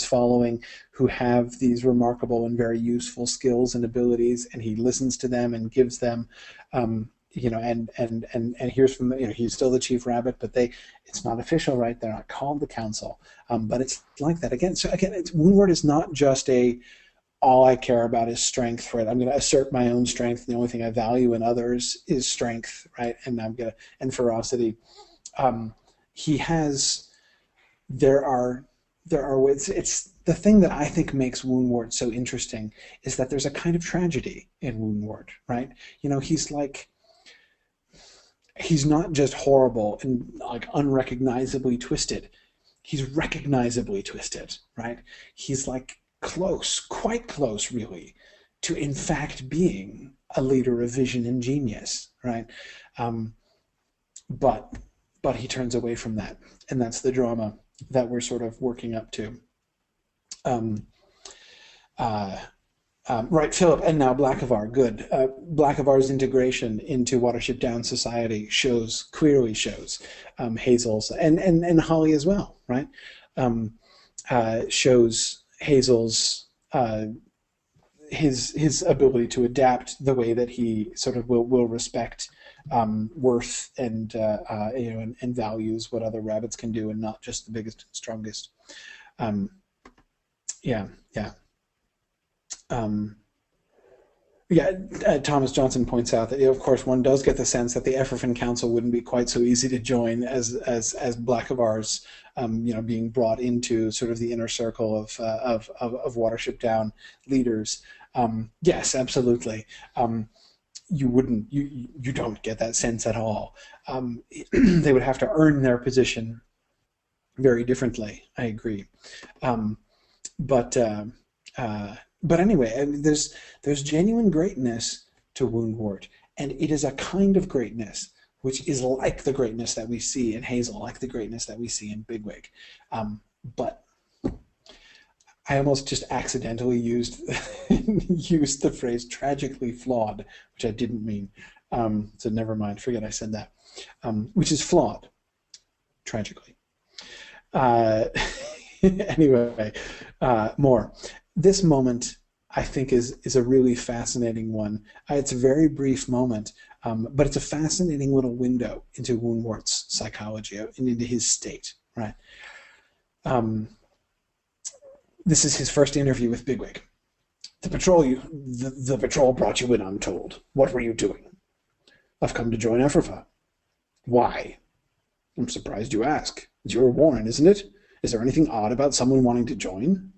following who have these remarkable and very useful skills and abilities, and he listens to them and gives them, and here's from he's still the chief rabbit, but it's not official, right? They're not called the council, but it's like that again. So again, Woundwort is not just all I care about is strength, right? I'm going to assert my own strength. The only thing I value in others is strength, right? And ferocity. There are ways. It's the thing that I think makes Woundwort so interesting is that there's a kind of tragedy in Woundwort, right? He's not just horrible and like unrecognizably twisted. He's recognizably twisted, right? He's like quite close, really, to in fact being a leader of vision and genius, right? But he turns away from that, and that's the drama that we're sort of working up to. Right, Philip, and now Blackavar. Good. Blackavar's integration into Watership Down society clearly shows Hazel's and Holly as well, right? Shows Hazel's his ability to adapt the way that he sort of will respect worth and and values what other rabbits can do, and not just the biggest, strongest. Thomas Johnson points out that, of course, one does get the sense that the Ephraim Council wouldn't be quite so easy to join as Blackavar's, being brought into sort of the inner circle of Watership Down leaders. Yes, absolutely. You don't get that sense at all. They would have to earn their position very differently. I agree. But anyway, I mean, there's genuine greatness to Woundwort, and it is a kind of greatness which is like the greatness that we see in Hazel, like the greatness that we see in Bigwig. But I almost just accidentally used the phrase tragically flawed, which I didn't mean. So never mind, forget I said that. Which is flawed, tragically. Anyway, more. This moment, I think, is a really fascinating one. It's a very brief moment, but it's a fascinating little window into Woundwort's psychology and into his state. Right. This is his first interview with Bigwig. The patrol brought you in, I'm told. What were you doing? I've come to join Ephrata. Why? I'm surprised you ask. It's your warrant, isn't it? Is there anything odd about someone wanting to join?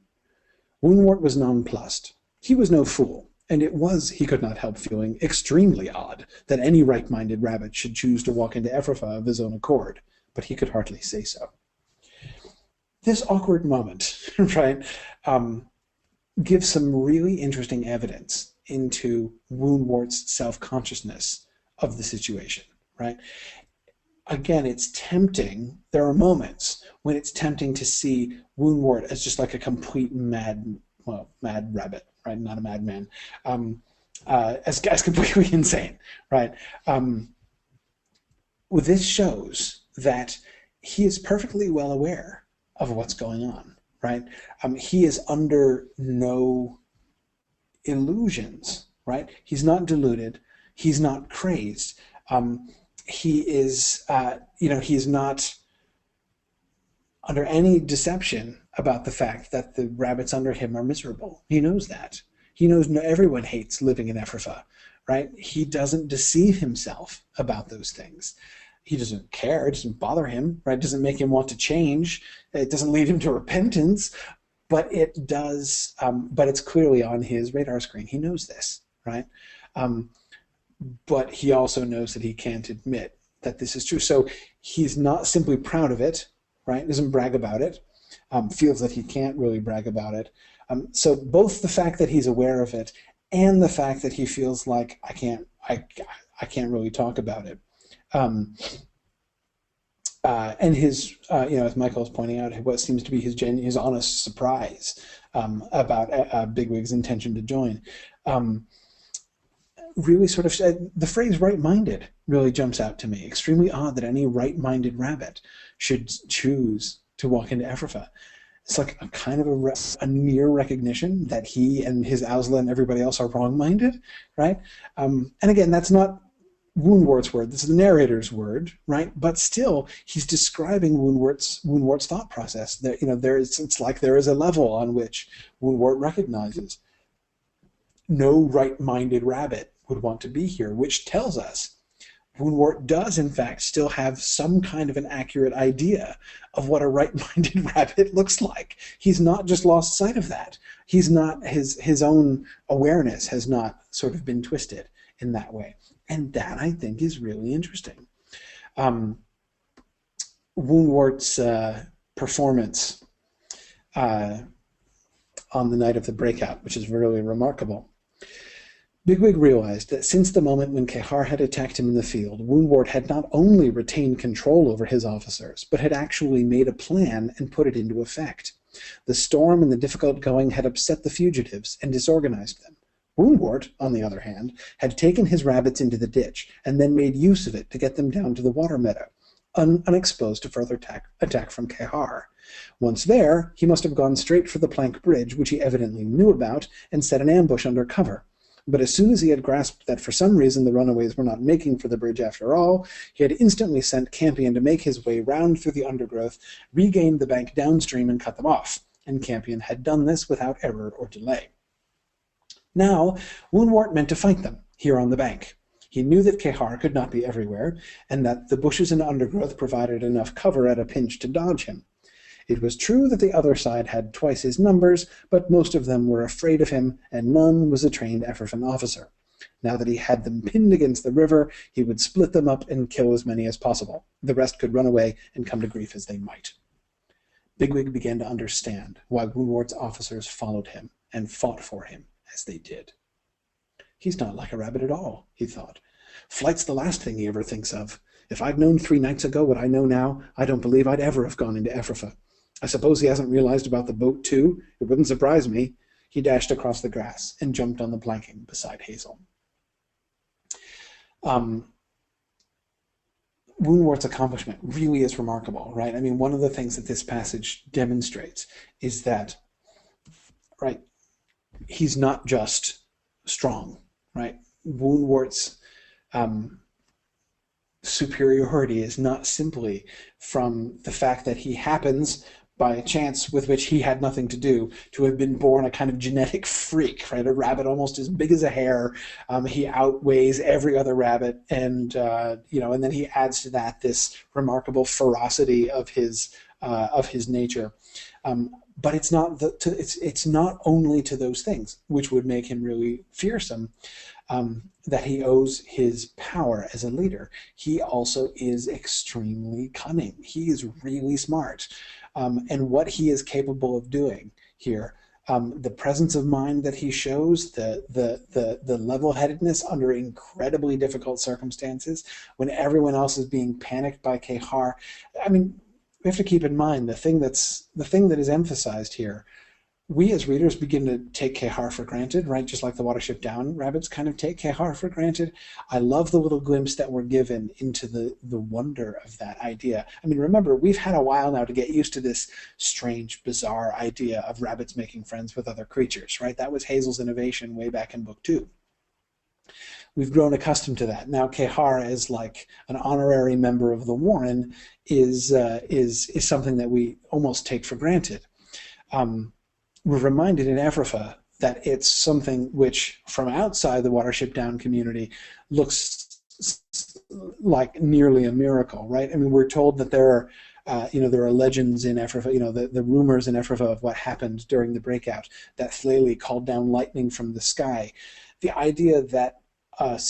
Woundwort was nonplussed. He was no fool, and it was, he could not help feeling, extremely odd that any right-minded rabbit should choose to walk into Ephrata of his own accord, but he could hardly say so. This awkward moment, right, gives some really interesting evidence into Woundwort's self-consciousness of the situation, right? Again, it's tempting. There are moments when it's tempting to see Woundwort as just like a complete mad rabbit, right? Not a madman, as completely insane, right? Well, this shows that he is perfectly well aware of what's going on, right? He is under no illusions, right? He's not deluded. He's not crazed. He is, he's not under any deception about the fact that the rabbits under him are miserable. He knows that. He knows everyone hates living in Ephrata, right? He doesn't deceive himself about those things. He doesn't care. It doesn't bother him, right? It doesn't make him want to change. It doesn't lead him to repentance, but it does. But it's clearly on his radar screen. He knows this, right? But he also knows that he can't admit that this is true. So he's not simply proud of it, right? Doesn't brag about it. Feels that he can't really brag about it. So both the fact that he's aware of it and the fact that he feels like I can't really talk about it. And his, as Michael's pointing out, what seems to be his honest surprise about Bigwig's intention to join. Really sort of, the phrase right-minded really jumps out to me. Extremely odd that any right-minded rabbit should choose to walk into Ephrata. It's like a kind of a near recognition that he and his Ausla and everybody else are wrong-minded, right? And again, that's not Woundwort's word. This is the narrator's word, right? But still, he's describing Woundwort's thought process. It's like there is a level on which Woundwort recognizes no right-minded rabbit would want to be here, which tells us Woundwort does, in fact, still have some kind of an accurate idea of what a right-minded rabbit looks like. He's not just lost sight of that. He's not, his own awareness has not sort of been twisted in that way. And that, I think, is really interesting. Woundwort's performance on the night of the breakout, which is really remarkable. Bigwig realized that since the moment when Kehar had attacked him in the field, Woundwort had not only retained control over his officers, but had actually made a plan and put it into effect. The storm and the difficult going had upset the fugitives and disorganized them. Woundwort, on the other hand, had taken his rabbits into the ditch and then made use of it to get them down to the water meadow, unexposed to further attack from Kehar. Once there, he must have gone straight for the plank bridge, which he evidently knew about, and set an ambush under cover. But as soon as he had grasped that for some reason the runaways were not making for the bridge after all, he had instantly sent Campion to make his way round through the undergrowth, regained the bank downstream, and cut them off. And Campion had done this without error or delay. Now, Woundwort meant to fight them, here on the bank. He knew that Kehar could not be everywhere, and that the bushes and undergrowth provided enough cover at a pinch to dodge him. It was true that the other side had twice his numbers, but most of them were afraid of him, and none was a trained Ephratan officer. Now that he had them pinned against the river, he would split them up and kill as many as possible. The rest could run away and come to grief as they might. Bigwig began to understand why Woundwort's officers followed him and fought for him as they did. He's not like a rabbit at all, he thought. Flight's the last thing he ever thinks of. If I'd known 3 nights ago what I know now, I don't believe I'd ever have gone into Ephrata. I suppose he hasn't realized about the boat, too. It wouldn't surprise me. He dashed across the grass and jumped on the planking beside Hazel. Woundwort's accomplishment really is remarkable, right? I mean, one of the things that this passage demonstrates is that, right, he's not just strong, right? Woundwort's superiority is not simply from the fact that he happens, by a chance with which he had nothing to do, to have been born a kind of genetic freak, right? A rabbit almost as big as a hare. He outweighs every other rabbit, and and then he adds to that this remarkable ferocity of his nature. But it's not it's not only to those things which would make him really fearsome that he owes his power as a leader. He also is extremely cunning. He is really smart. And what he is capable of doing here, the presence of mind that he shows, the level-headedness under incredibly difficult circumstances, when everyone else is being panicked by Kehar. I mean, we have to keep in mind the thing that is emphasized here. We as readers begin to take Kehar for granted, right? Just like the Watership Down rabbits kind of take Kehar for granted. I love the little glimpse that we're given into the wonder of that idea. I mean, remember, we've had a while now to get used to this strange, bizarre idea of rabbits making friends with other creatures, right? That was Hazel's innovation way back in book 2. We've grown accustomed to that. Now Kehar, as like an honorary member of the Warren, is something that we almost take for granted. We're reminded in Ephrafa that it's something which, from outside the Watership Down community, looks like nearly a miracle, right? I mean, we're told that there are legends in Ephrafa, the rumors in Ephrafa of what happened during the breakout, that Thleli called down lightning from the sky. The idea that a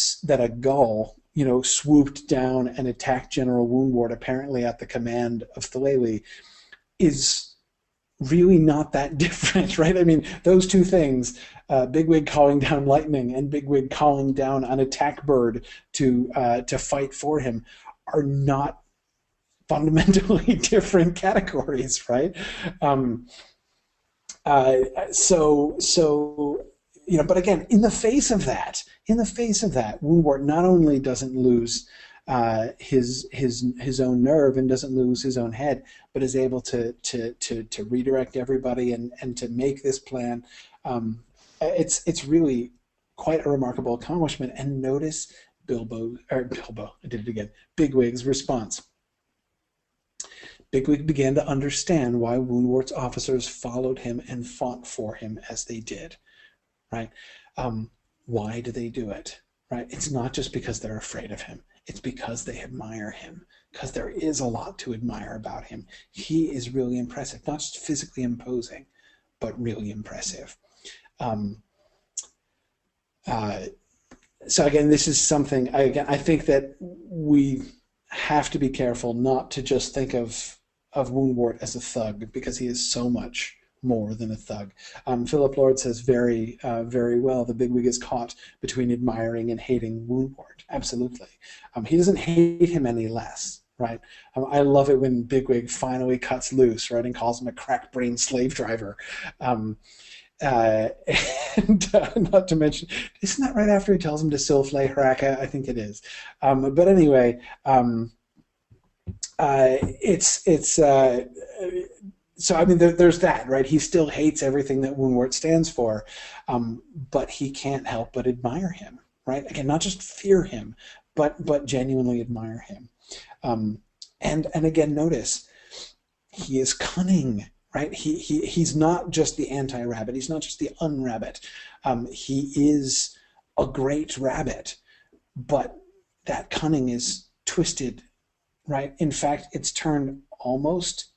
gull, swooped down and attacked General Woundwort, apparently at the command of Thleli, is really not that different, right? I mean, those two things, Bigwig calling down lightning and Bigwig calling down an attack bird to fight for him, are not fundamentally different categories, right? But again, in the face of that, Woundwort not only doesn't lose his own nerve and doesn't lose his own head, but is able to redirect everybody and to make this plan. It's really quite a remarkable accomplishment. And notice Bigwig's response. Bigwig began to understand why Woundwort's officers followed him and fought for him as they did. Right? Why do they do it? Right? It's not just because they're afraid of him. It's because they admire him, because there is a lot to admire about him. He is really impressive, not just physically imposing, but really impressive. So again, this is something, I think that we have to be careful not to just think of Woundwort as a thug, because he is so much more than a thug. Philip Lord says very well, the Bigwig is caught between admiring and hating Woundwort. Absolutely. He doesn't hate him any less, right? I love it when Bigwig finally cuts loose, right, and calls him a crack-brained slave driver. And not to mention, isn't that right after he tells him to Silflay Haraka? I think it is. But anyway, so I mean, there's that, right? He still hates everything that Woundwort stands for, but he can't help but admire him, right? Again, not just fear him, but genuinely admire him. And again, notice he is cunning, right? He's not just the anti-rabbit. He's not just the un-rabbit. He is a great rabbit, but that cunning is twisted, right? In fact, it's turned almost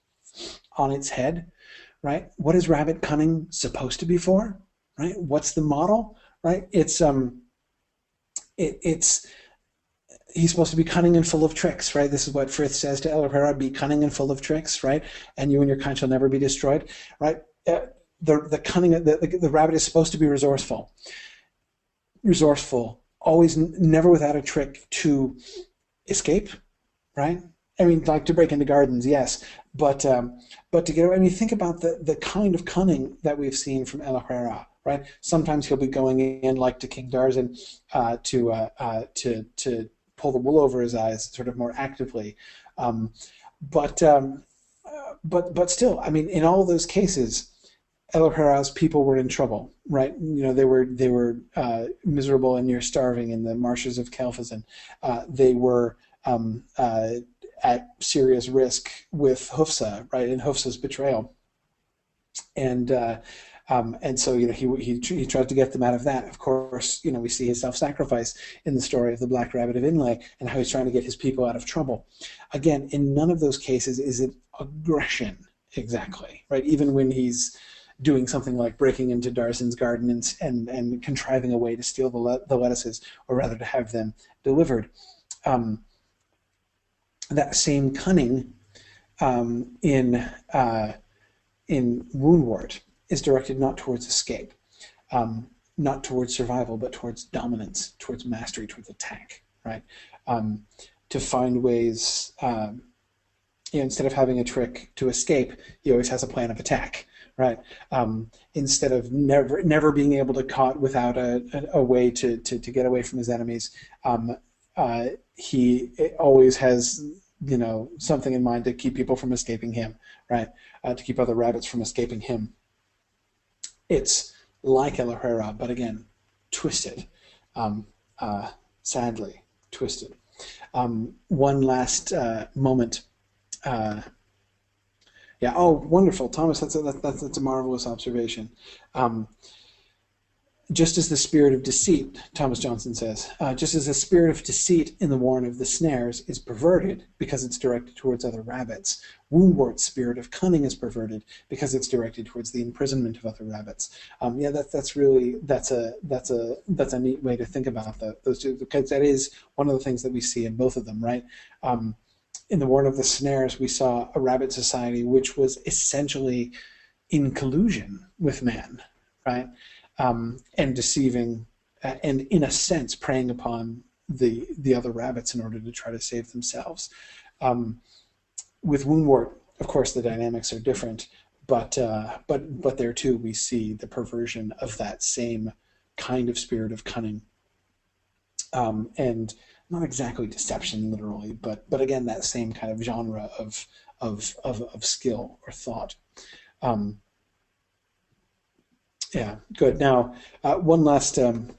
on its head, right? What is rabbit cunning supposed to be for, right? What's the model, right? It's he's supposed to be cunning and full of tricks, right? This is what Frith says to Elapara, be cunning and full of tricks, right? And you and your kind shall never be destroyed, right? The cunning, the rabbit is supposed to be resourceful, always, never without a trick to escape, right? I mean, like to break into gardens, yes, but to get away. I mean, think about the kind of cunning that we've seen from Elapara, right? Sometimes he'll be going in, like to King Darzan, to pull the wool over his eyes sort of more actively. But still, I mean, in all those cases, Elohara's people were in trouble, right? You know, they were miserable and near starving in the marshes of Kel'Thuzan. They were at serious risk with Hufsa, right, in Hufsa's betrayal, and so, you know, he tried to get them out of that. Of course, you know, we see his self-sacrifice in the story of the Black Rabbit of Inlay and how he's trying to get his people out of trouble. Again, in none of those cases is it aggression exactly, right? Even when he's doing something like breaking into Darzin's garden and contriving a way to steal the lettuces, or rather to have them delivered. That same cunning in Woundwort is directed not towards escape, not towards survival, but towards dominance, towards mastery, towards attack, right? To find ways, you know, instead of having a trick to escape, he always has a plan of attack, right? Instead of never being able to caught without a way to get away from his enemies, he always has, you know, something in mind to keep people from escaping him, right? To keep other rabbits from escaping him. It's like Elohara, but again, twisted, sadly twisted. One last moment. Yeah. Oh, wonderful, Thomas. That's a marvelous observation. Just as the spirit of deceit, Thomas Johnson says, just as the spirit of deceit in the Warren of the Snares is perverted because it's directed towards other rabbits, Woundwort's spirit of cunning is perverted because it's directed towards the imprisonment of other rabbits. Yeah, that's a neat way to think about those two, because that is one of the things that we see in both of them, right? In the Warren of the Snares, we saw a rabbit society which was essentially in collusion with man, right? And deceiving, and in a sense, preying upon the other rabbits in order to try to save themselves. With Woundwort, of course, the dynamics are different, but there too we see the perversion of that same kind of spirit of cunning, and not exactly deception literally, but again that same kind of genre of skill or thought. Yeah, good. Now, one last point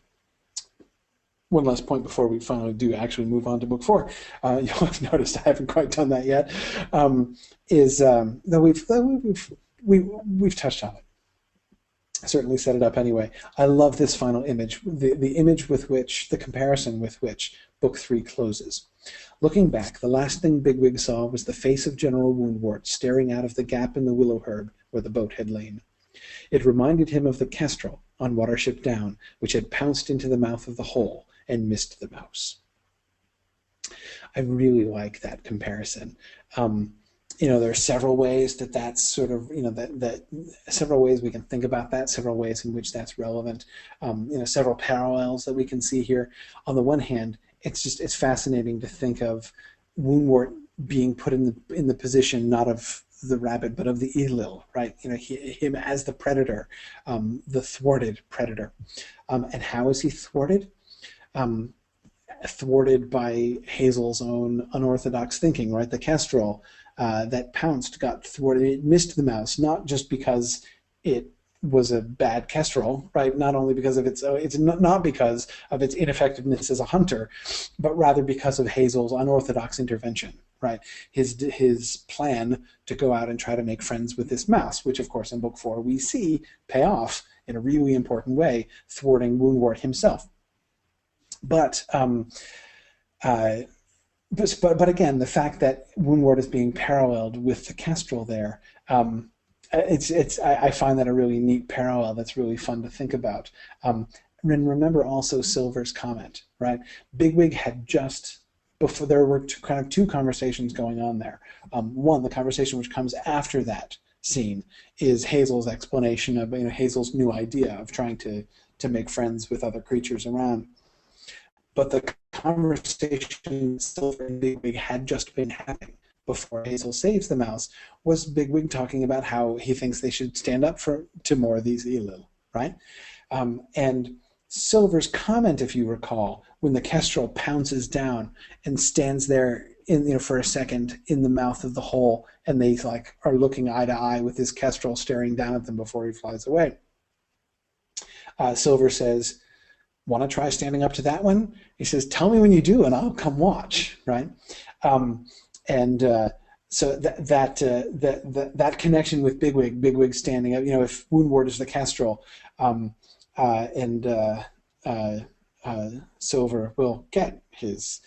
before we finally do actually move on to book 4. You'll have noticed I haven't quite done that yet. Is that we've touched on it. I certainly set it up anyway. I love this final image, the image with which, the comparison with which book 3 closes. Looking back, the last thing Bigwig saw was the face of General Woundwort staring out of the gap in the willow herb where the boat had lain. It reminded him of the kestrel on Watership Down, which had pounced into the mouth of the hole and missed the mouse. I really like that comparison. You know, there are several ways that's sort of, you know, that several ways we can think about that, several ways in which that's relevant. You know, several parallels that we can see here. On the one hand, it's fascinating to think of Woundwort being put in the position not of the rabbit, but of the Elil, right? You know, him as the predator, the thwarted predator. And how is he thwarted? Thwarted by Hazel's own unorthodox thinking, right? The kestrel that pounced got thwarted. It missed the mouse, not just because it was a bad kestrel, right? Not only because of it's not because of its ineffectiveness as a hunter, but rather because of Hazel's unorthodox intervention, right? His plan to go out and try to make friends with this mouse, which of course in book 4 we see pay off in a really important way, thwarting Woundwort himself. But again, the fact that Woundwort is being paralleled with the kestrel there, I find that a really neat parallel that's really fun to think about. And remember also Silver's comment, right? Bigwig had just, before, there were two conversations going on there. One, the conversation which comes after that scene is Hazel's explanation of, you know, Hazel's new idea of trying to make friends with other creatures around. But the conversation Silver and Bigwig had just been having before Hazel saves the mouse was Bigwig talking about how he thinks they should stand up to more of these Elil, right? And Silver's comment, if you recall, when the kestrel pounces down and stands there for a second in the mouth of the hole, and they like are looking eye to eye with this kestrel staring down at them before he flies away. Silver says, "Want to try standing up to that one?" He says, "Tell me when you do, and I'll come watch." Right, so that connection with Bigwig standing up. If Woundwort is the kestrel, Silver will get his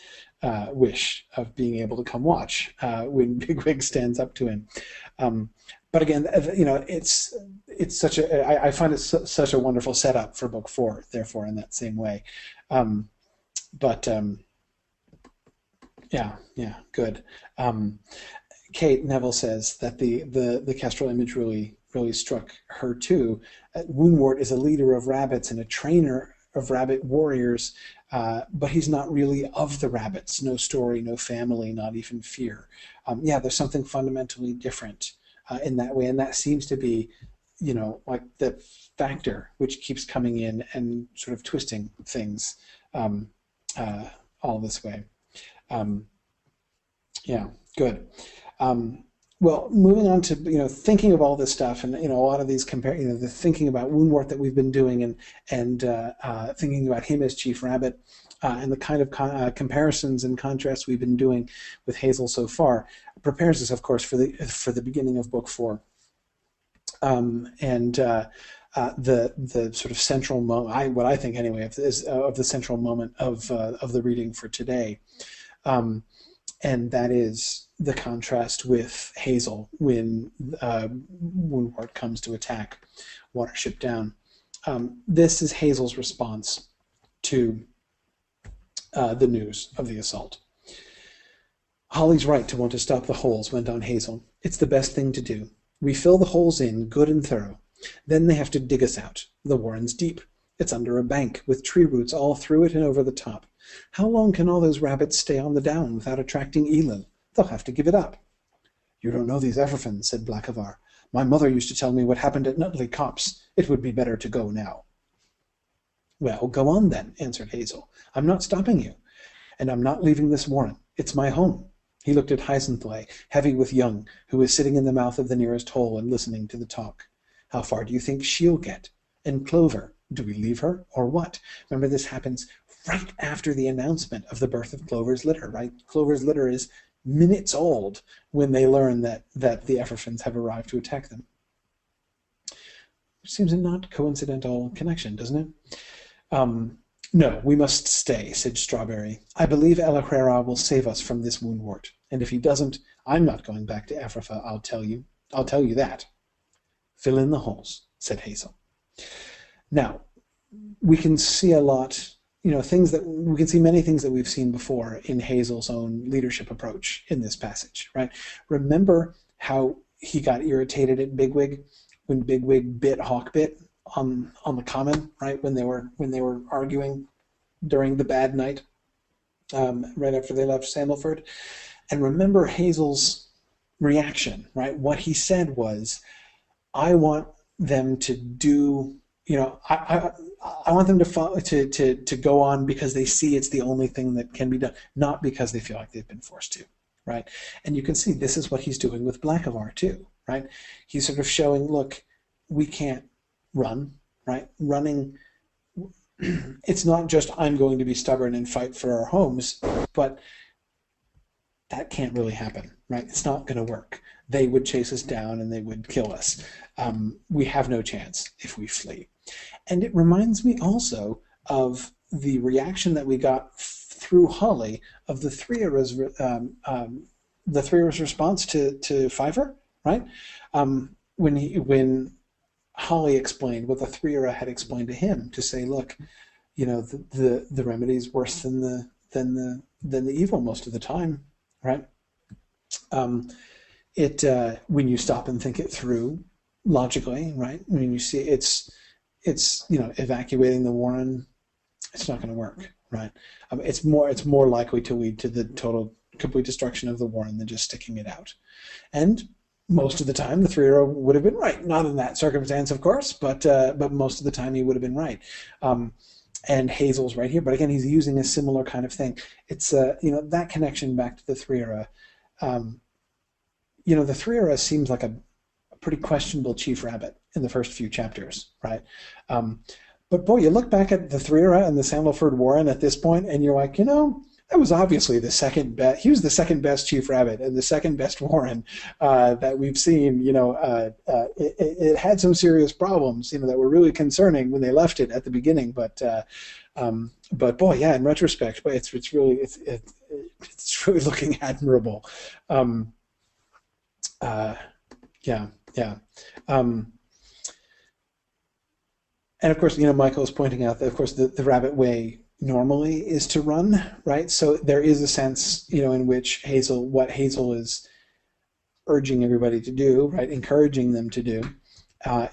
wish of being able to come watch when Bigwig stands up to him. But again, it's such I find it such a wonderful setup for book 4. Therefore, in that same way, yeah, good. Kate Neville says that the kestrel image really struck her too. Woundwort is a leader of rabbits and a trainer of rabbit warriors, but he's not really of the rabbits. No story, no family, not even fear. There's something fundamentally different in that way, and that seems to be, like the factor which keeps coming in and sort of twisting things all this way. Good. Well, moving on to thinking of all this stuff, and a lot of these the thinking about Woundwort that we've been doing, and thinking about him as Chief Rabbit, and the kind of comparisons and contrasts we've been doing with Hazel so far, prepares us, of course, for the beginning of book 4, the sort of central moment, what I think anyway, of the central moment of the reading for today, and that is the contrast with Hazel when Woundwort comes to attack Watership Down. This is Hazel's response to the news of the assault. "Holly's right to want to stop the holes," went on Hazel. "It's the best thing to do. We fill the holes in good and thorough. Then they have to dig us out. The warren's deep. It's under a bank, with tree roots all through it and over the top. How long can all those rabbits stay on the down without attracting Elil? They'll have to give it up." "You don't know these Everfins," said Blackavar. "My mother used to tell me what happened at Nutley Copse. It would be better to go now." "Well, go on then," answered Hazel. "I'm not stopping you. And I'm not leaving this warren. It's my home." He looked at Hyacinthe, heavy with young, who was sitting in the mouth of the nearest hole and listening to the talk. "How far do you think she'll get? And Clover, do we leave her, or what?" Remember, this happens right after the announcement of the birth of Clover's litter, right? Clover's litter is minutes old when they learn that the Everfins have arrived to attack them. Which seems a not coincidental connection, doesn't it? "No, we must stay," said Strawberry. "I believe El Herrera will save us from this Woundwort, and if he doesn't, I'm not going back to Africa, I'll tell you that." "Fill in the holes," said Hazel. Now, we can see a lot, we can see many things that we've seen before in Hazel's own leadership approach in this passage, right? Remember how he got irritated at Bigwig when Bigwig bit Hawkbit on the common, right? When they were arguing during the bad night, right after they left Sandalford. And remember Hazel's reaction, right? What he said was, "I want them to do, I want them to go on because they see it's the only thing that can be done, not because they feel like they've been forced to," right? And you can see this is what he's doing with Blackavar too, right? He's sort of showing, look, we can't run, right? Running, it's not just I'm going to be stubborn and fight for our homes, but that can't really happen, right? It's not going to work. They would chase us down and they would kill us. We have no chance if we flee. And it reminds me also of the reaction that we got through Holly of the Threera's response to Fiver, right? When Holly explained what the Threera had explained to him, to say, look, the remedy is worse than the evil most of the time, right? When you stop and think it through logically, right? When you see it's evacuating the warren, it's not going to work, right? It's more likely to lead to the total complete destruction of the warren than just sticking it out. And most of the time, the Threera would have been right. Not in that circumstance, of course, but most of the time he would have been right. and Hazel's right here. But again, he's using a similar kind of thing. It's that connection back to the Three Era. The Three Era seems like a pretty questionable Chief Rabbit in the first few chapters, right? But boy, you look back at the Three Era and the Sandalford Warren at this point, and you're like, that was obviously the second best. He was the second best Chief Rabbit and the second best Warren that we've seen. It had some serious problems, that were really concerning when they left it at the beginning. But boy, yeah, in retrospect, it's really looking admirable. Yeah. And of course, Michael is pointing out that, of course, the rabbit way normally is to run, right? So there is a sense, in which what Hazel is urging everybody to do, right, encouraging them to do,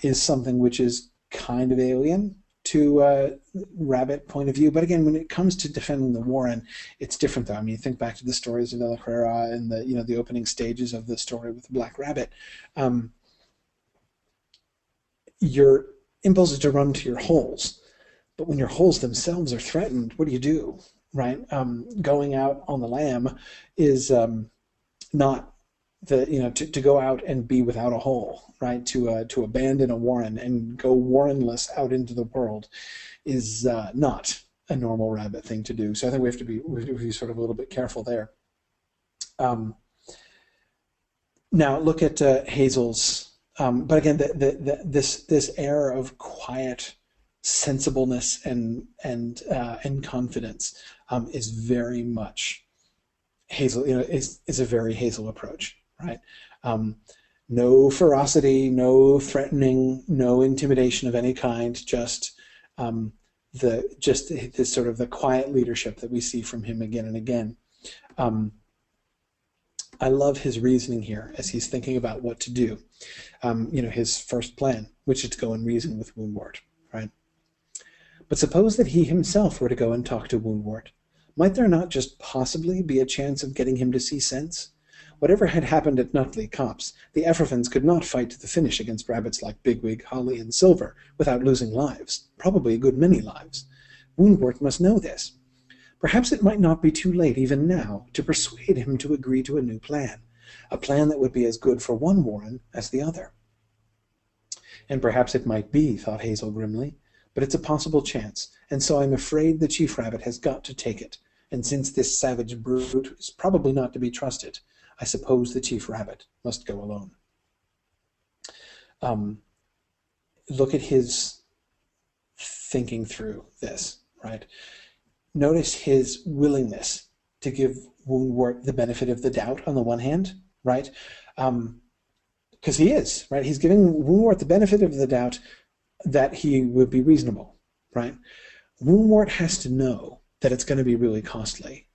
is something which is kind of alien to rabbit point of view. But again, when it comes to defending the Warren, it's different, though. I mean, you think back to the stories of Delacrera and the opening stages of the story with the Black Rabbit. Your impulse is to run to your holes. But when your holes themselves are threatened, what do you do, right? Going out on the lam is not to go out and be without a hole, right? To abandon a warren and go warrenless out into the world is not a normal rabbit thing to do. So I think we have to be sort of a little bit careful there. Now look at Hazel's, but again, this air of quiet sensibleness and confidence is very much Hazel. Is a very Hazel approach, right? No ferocity, no threatening, no intimidation of any kind. Just this sort of the quiet leadership that we see from him again and again. I love his reasoning here as he's thinking about what to do. His first plan, which is to go and reason with Woundwort, right? But suppose that he himself were to go and talk to Woundwort. Might there not just possibly be a chance of getting him to see sense? Whatever had happened at Nutley Copse, the Effervins could not fight to the finish against rabbits like Bigwig, Holly, and Silver without losing lives, probably a good many lives. Woundwort must know this. Perhaps it might not be too late even now to persuade him to agree to a new plan, a plan that would be as good for one Warren as the other. And perhaps it might be, thought Hazel grimly, but it's a possible chance, and so I'm afraid the Chief Rabbit has got to take it, and since this savage brute is probably not to be trusted, I suppose the Chief Rabbit must go alone. Look at his thinking through this, right? Notice his willingness to give Woundwort the benefit of the doubt on the one hand, right? Because he is, right? He's giving Woundwort the benefit of the doubt that he would be reasonable, right? Woundwort has to know that it's going to be really costly,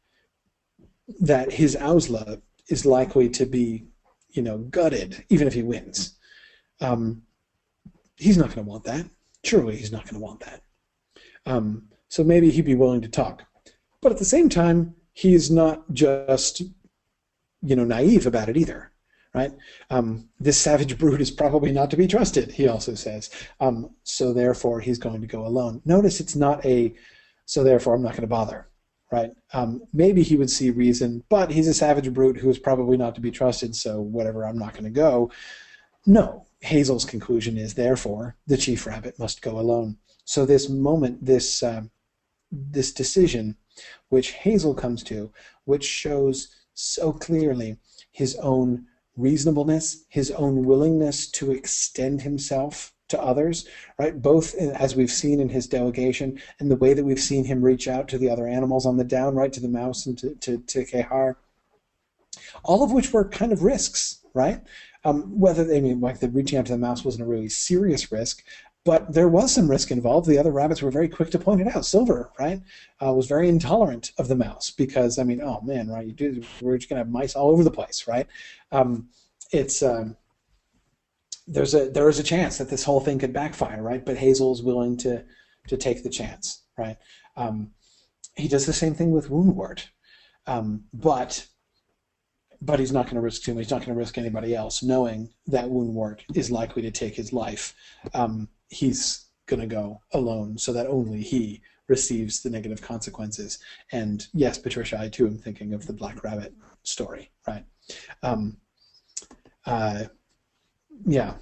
that his Ausla is likely to be, gutted, even if he wins. He's not going to want that. Surely he's not going to want that. So maybe he'd be willing to talk. But at the same time, he's not just, naive about it either, right? This savage brute is probably not to be trusted, he also says. So therefore, he's going to go alone. Notice it's not so therefore I'm not going to bother, right? Maybe he would see reason, but he's a savage brute who is probably not to be trusted, so whatever, I'm not going to go. No, Hazel's conclusion is, therefore, the Chief Rabbit must go alone. So this moment, this decision, which Hazel comes to, which shows so clearly his own reasonableness, his own willingness to extend himself to others, right? Both as we've seen in his delegation and the way that we've seen him reach out to the other animals on the down, right, to the mouse and to Kehar, all of which were kind of risks, right? Like the reaching out to the mouse wasn't a really serious risk, but there was some risk involved. The other rabbits were very quick to point it out. Silver, right, was very intolerant of the mouse because, oh man, right, we're just going to have mice all over the place, right? There is a chance that this whole thing could backfire, right? But Hazel's willing to take the chance, right? He does the same thing with Woundwort, but he's not going to risk too much. He's not going to risk anybody else, knowing that Woundwort is likely to take his life. He's going to go alone so that only he receives the negative consequences. And yes, Patricia, I too am thinking of the Black Rabbit story, right? Yeah.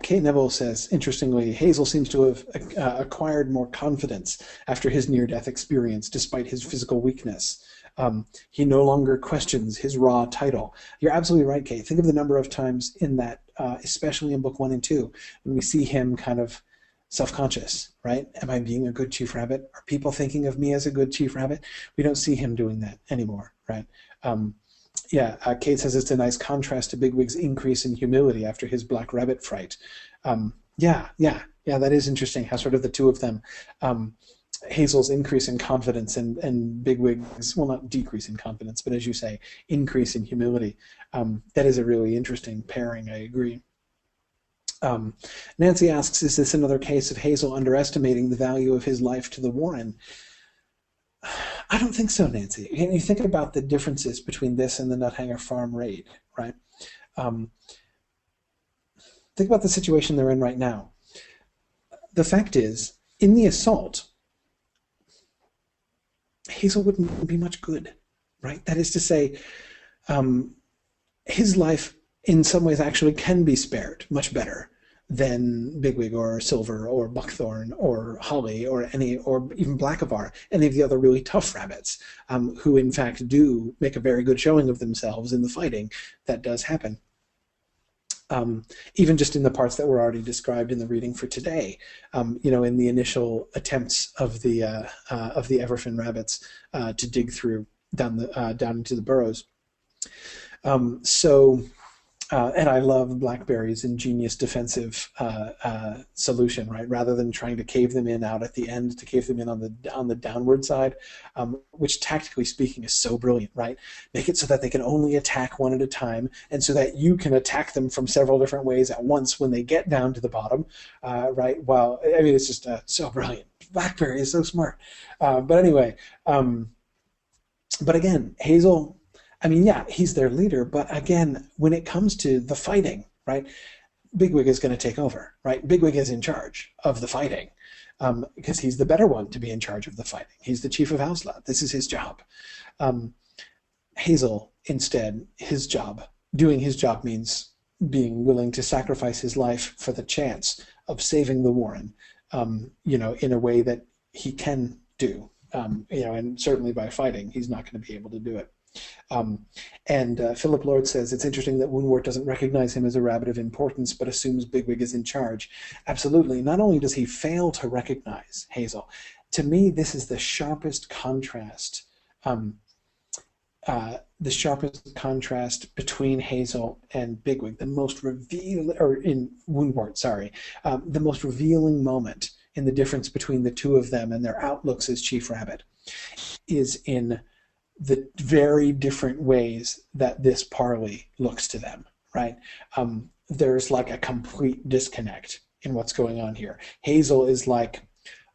Kate Neville says, interestingly, Hazel seems to have acquired more confidence after his near-death experience, despite his physical weakness. He no longer questions his raw title. You're absolutely right, Kate. Think of the number of times in that, especially in book 1 and 2, when we see him kind of self-conscious, right? Am I being a good Chief Rabbit? Are people thinking of me as a good Chief Rabbit? We don't see him doing that anymore, right? Kate says it's a nice contrast to Bigwig's increase in humility after his Black Rabbit fright. That is interesting how sort of the two of them, Hazel's increase in confidence and Bigwig's, well, not decrease in confidence, but as you say, increase in humility. That is a really interesting pairing, I agree. Nancy asks, is this another case of Hazel underestimating the value of his life to the Warren? I don't think so, Nancy. You think about the differences between this and the Nuthanger Farm raid, right? Think about the situation they're in right now. The fact is, in the assault, Hazel wouldn't be much good, right? That is to say, his life in some ways actually can be spared much better than Bigwig or Silver or Buckthorn or Holly or even Blackavar, any of the other really tough rabbits, who in fact do make a very good showing of themselves in the fighting that does happen. Even just in the parts that were already described in the reading for today, in the initial attempts of the Everfin rabbits to dig through down into the burrows. And I love Blackberry's ingenious defensive solution, right? Rather than trying to cave them in out at the end, to cave them in on the downward side, which tactically speaking is so brilliant, right? Make it so that they can only attack one at a time, and so that you can attack them from several different ways at once when they get down to the bottom, right? Well, I mean, it's just so brilliant. Blackberry is so smart. But anyway, but again, Hazel, I mean, yeah, he's their leader, but again, when it comes to the fighting, right, Bigwig is going to take over, right? Bigwig is in charge of the fighting because he's the better one to be in charge of the fighting. He's the chief of Hausla. This is his job. Hazel, instead, doing his job means being willing to sacrifice his life for the chance of saving the Warren, in a way that he can do, and certainly by fighting, he's not going to be able to do it. Philip Lord says, it's interesting that Woundwort doesn't recognize him as a rabbit of importance, but assumes Bigwig is in charge. Absolutely. Not only does he fail to recognize Hazel, to me, this is the sharpest contrast, between Hazel and Bigwig, the most the most revealing moment in the difference between the two of them and their outlooks as Chief Rabbit is in the very different ways that this parley looks to them, right? There's like a complete disconnect in what's going on here. Hazel is like,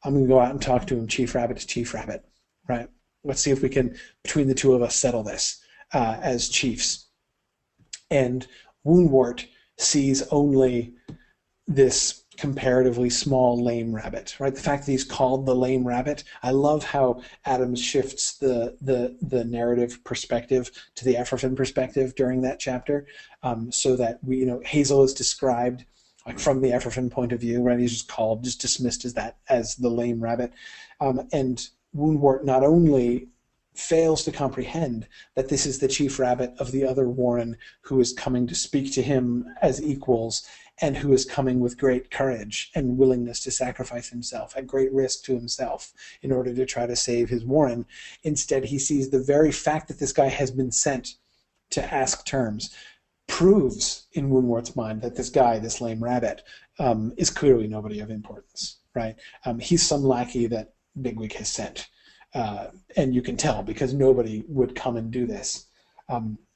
I'm going to go out and talk to him. Chief Rabbit is Chief Rabbit, right? Let's see if we can, between the two of us, settle this as chiefs. And Woundwort sees only this comparatively small lame rabbit, right? The fact that he's called the lame rabbit. I love how Adams shifts the narrative perspective to the Everfin perspective during that chapter, so that Hazel is described like from the Everfin point of view, right? He's just dismissed as the lame rabbit, and Woundwort not only fails to comprehend that this is the chief rabbit of the other Warren who is coming to speak to him as equals, and who is coming with great courage and willingness to sacrifice himself at great risk to himself in order to try to save his Warren. Instead, he sees the very fact that this guy has been sent to ask terms proves in Woundwort's mind that this guy, this lame rabbit, is clearly nobody of importance, right? He's some lackey that Bigwig has sent. And you can tell because nobody would come and do this.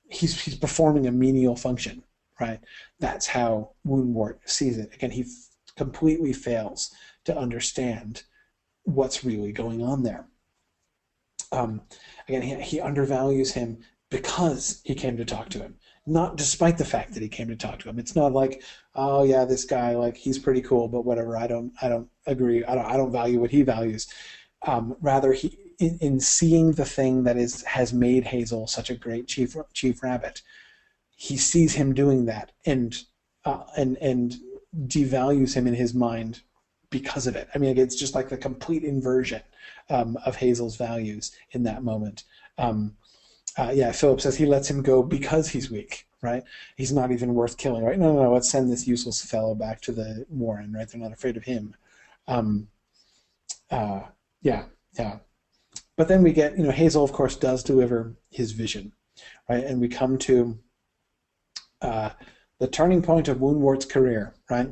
He's performing a menial function, right? That's how Woundwort sees it. Again, he completely fails to understand what's really going on there. Again, he undervalues him because he came to talk to him, not despite the fact that he came to talk to him. It's not like, oh yeah, this guy, like, he's pretty cool, but whatever. I don't agree. I don't value what he values. Rather, he in seeing the thing that has made Hazel such a great chief rabbit, he sees him doing that and devalues him in his mind because of it. I mean, it's just like the complete inversion of Hazel's values in that moment. Philip says he lets him go because he's weak, right? He's not even worth killing, right? No, let's send this useless fellow back to the Warren, right? They're not afraid of him. But then we get, Hazel, of course, does deliver his vision, right? And we come to the turning point of Woundwort's career, right?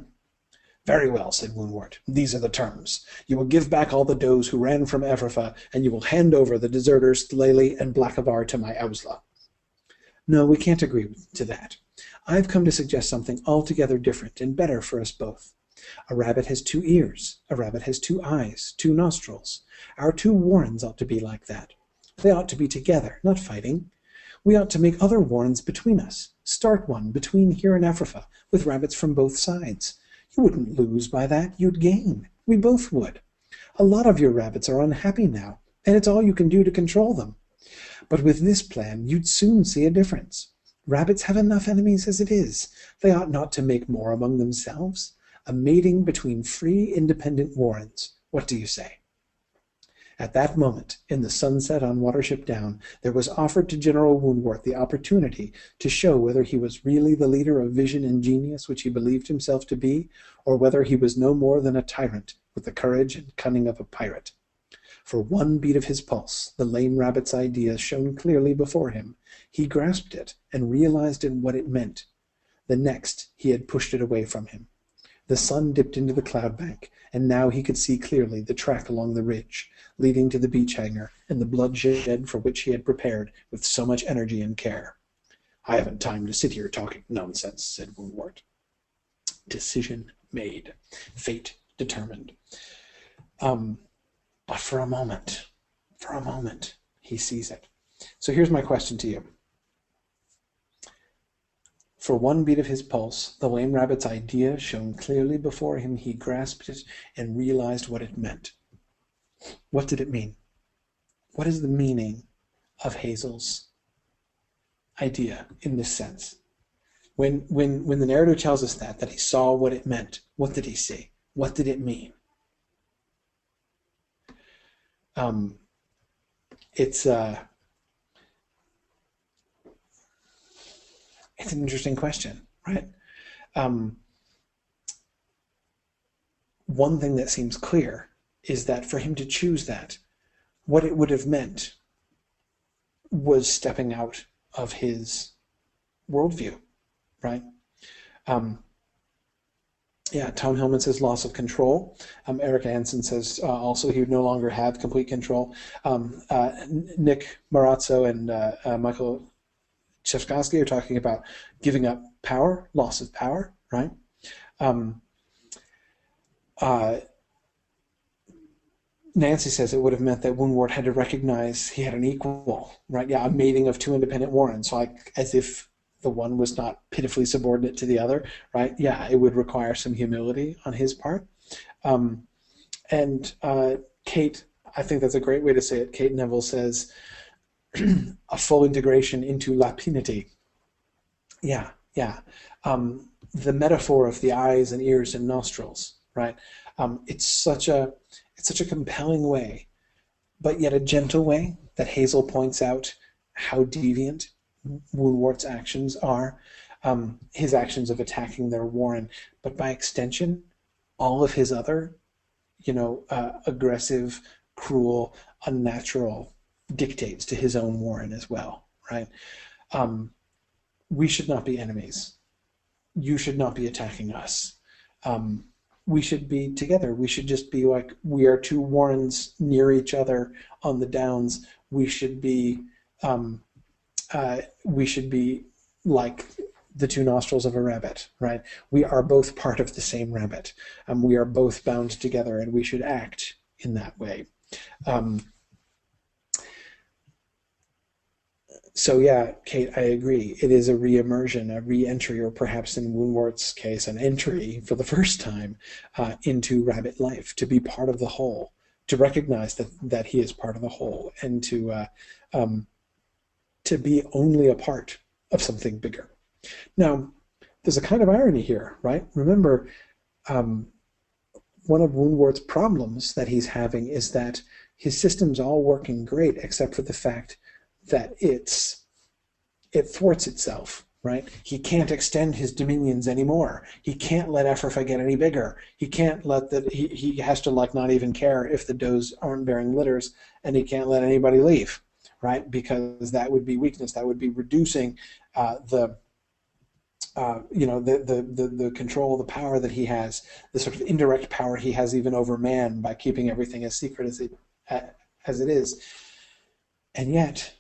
Very well, said Woundwort. These are the terms. You will give back all the does who ran from Ephrafa, and you will hand over the deserters Lely and Blackavar to my Ausla. No, we can't agree to that. I've come to suggest something altogether different and better for us both. A rabbit has 2 ears. A rabbit has 2 eyes, 2 nostrils. Our 2 warrens ought to be like that. They ought to be together, not fighting. We ought to make other warrens between us. Start one between here and Ephrafa, with rabbits from both sides. You wouldn't lose by that, you'd gain. We both would. A lot of your rabbits are unhappy now, and it's all you can do to control them. But with this plan, you'd soon see a difference. Rabbits have enough enemies as it is. They ought not to make more among themselves. A mating between free, independent warrens. What do you say? At that moment, in the sunset on Watership Down, there was offered to General Woundwort the opportunity to show whether he was really the leader of vision and genius which he believed himself to be, or whether he was no more than a tyrant with the courage and cunning of a pirate. For one beat of his pulse, the lame rabbit's idea shone clearly before him. He grasped it and realized what it meant. The next, he had pushed it away from him. The sun dipped into the cloud bank, and now he could see clearly the track along the ridge, leading to the beach hanger and the bloodshed for which he had prepared with so much energy and care. I haven't time to sit here talking nonsense, said Woundwort. Decision made. Fate determined. But for a moment, he sees it. So here's my question to you. For one beat of his pulse, the lame rabbit's idea shone clearly before him. He grasped it and realized what it meant. What did it mean? What is the meaning of Hazel's idea in this sense? When the narrative tells us that he saw what it meant, what did he see? What did it mean? It's an interesting question, right? One thing that seems clear is that for him to choose that, what it would have meant was stepping out of his worldview, right? Tom Hillman says loss of control. Eric Anson says also he would no longer have complete control. Nick Marazzo and Michael Chevskovsky are talking about giving up power, loss of power, right? Nancy says it would have meant that Woundwort had to recognize he had an equal, right? Yeah, a mating of 2 independent warrens, like as if the one was not pitifully subordinate to the other, right? Yeah, it would require some humility on his part. Kate, I think that's a great way to say it. Kate Neville says, a full integration into lapinity. Yeah. The metaphor of the eyes and ears and nostrils, right? It's such a compelling way, but yet a gentle way that Hazel points out how deviant Woundwort's actions are, his actions of attacking their warren, but by extension, all of his other, aggressive, cruel, unnatural dictates to his own warren as well, right? We should not be enemies. You should not be attacking us. We should be together. We should just be like, we are 2 warrens near each other on the downs. We should be like the 2 nostrils of a rabbit, right? We are both part of the same rabbit. We are both bound together, and we should act in that way. So yeah, Kate, I agree. It is a re-immersion, a re-entry, or perhaps in Woundwort's case, an entry for the first time into rabbit life, to be part of the whole, to recognize that he is part of the whole, and um, to be only a part of something bigger. Now, there's a kind of irony here, right? Remember, um, one of Woundwort's problems that he's having is that his system's all working great, except for the fact that it thwarts itself, right? He can't extend his dominions anymore. He can't let Ephrafa get any bigger. He can't let he has to like not even care if the does aren't bearing litters, and he can't let anybody leave, right? Because that would be weakness. That would be reducing the the control, the power that he has, the sort of indirect power he has even over man by keeping everything as secret as it is. And yet,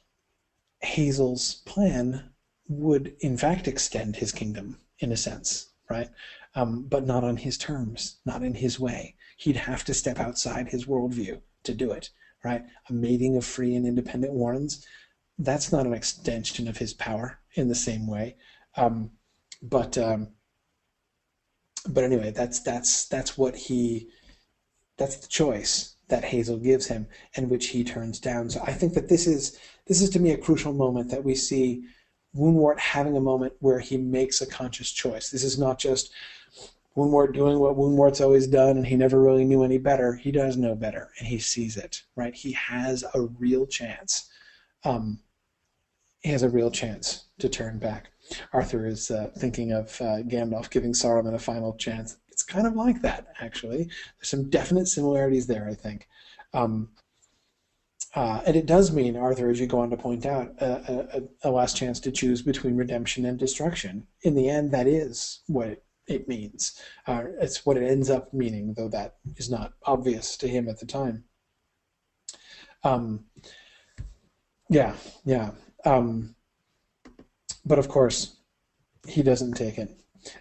Hazel's plan would in fact extend his kingdom in a sense, right? But not on his terms, not in his way. He'd have to step outside his worldview to do it, right? A mating of free and independent Warrens, that's not an extension of his power in the same way. But anyway, that's the choice that Hazel gives him, and which he turns down. So I think that this is to me a crucial moment, that we see Woundwort having a moment where he makes a conscious choice. This is not just Woundwort doing what Woundwort's always done, and he never really knew any better. He does know better, and he sees it, right? He has a real chance. He has a real chance to turn back. Arthur is thinking of Gandalf giving Saruman a final chance. It's kind of like that, actually. There's some definite similarities there, I think. And it does mean, Arthur, as you go on to point out, a last chance to choose between redemption and destruction. In the end, that is what it means. It's what it ends up meaning, though that is not obvious to him at the time. Yeah. But of course, he doesn't take it.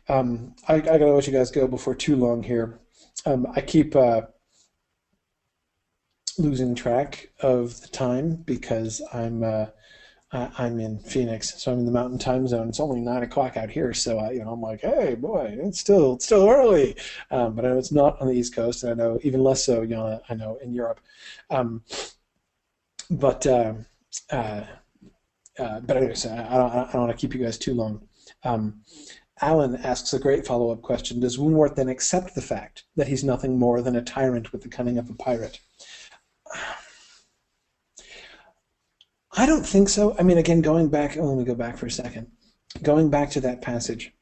I gotta let you guys go before too long here. I keep losing track of the time because I'm in Phoenix, so I'm in the Mountain Time Zone. It's only 9 o'clock out here, so I'm like, hey, boy, it's still early. But I know it's not on the East Coast, and I know even less so. I know in Europe. But anyways, I don't want to keep you guys too long. Alan asks a great follow-up question. Does Woundwort then accept the fact that he's nothing more than a tyrant with the cunning of a pirate? I don't think so. I mean, again, going back, let me go back for a second. Going back to that passage,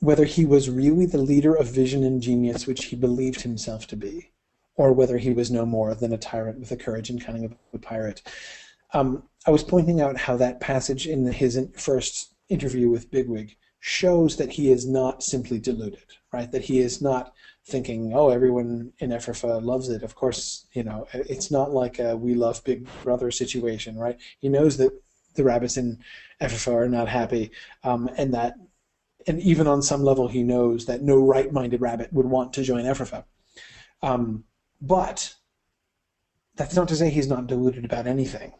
whether he was really the leader of vision and genius which he believed himself to be, or whether he was no more than a tyrant with the courage and cunning of a pirate. I was pointing out how that passage in his first interview with Bigwig shows that he is not simply deluded, right? That he is not thinking, oh, everyone in Ephrafa loves it. Of course, it's not like a we love Big Brother situation, right? He knows that the rabbits in Ephrafa are not happy, and even on some level he knows that no right-minded rabbit would want to join Ephrafa. But that's not to say he's not deluded about anything,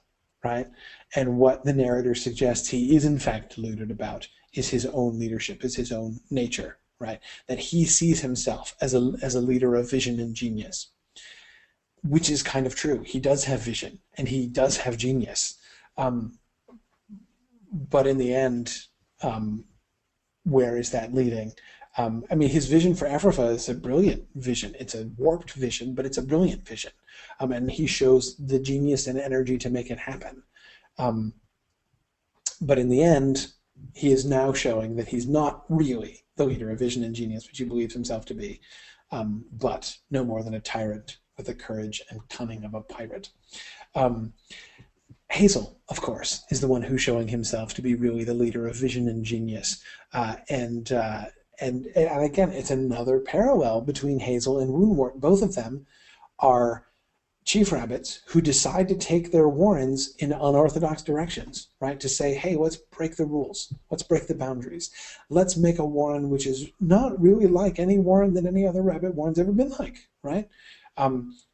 right? And what the narrator suggests he is in fact deluded about is his own leadership, is his own nature, right? That he sees himself as a leader of vision and genius, which is kind of true. He does have vision, and he does have genius. But in the end, where is that leading? I mean, his vision for Ephrafa is a brilliant vision. It's a warped vision, but it's a brilliant vision. And he shows the genius and energy to make it happen. But in the end, he is now showing that he's not really the leader of vision and genius, which he believes himself to be, but no more than a tyrant with the courage and cunning of a pirate. Hazel, of course, is the one who's showing himself to be really the leader of vision and genius. And again, it's another parallel between Hazel and Woundwort. Both of them are chief rabbits who decide to take their warrens in unorthodox directions, right? To say, hey, let's break the rules. Let's break the boundaries. Let's make a warren which is not really like any warren that any other rabbit warren's ever been like, right?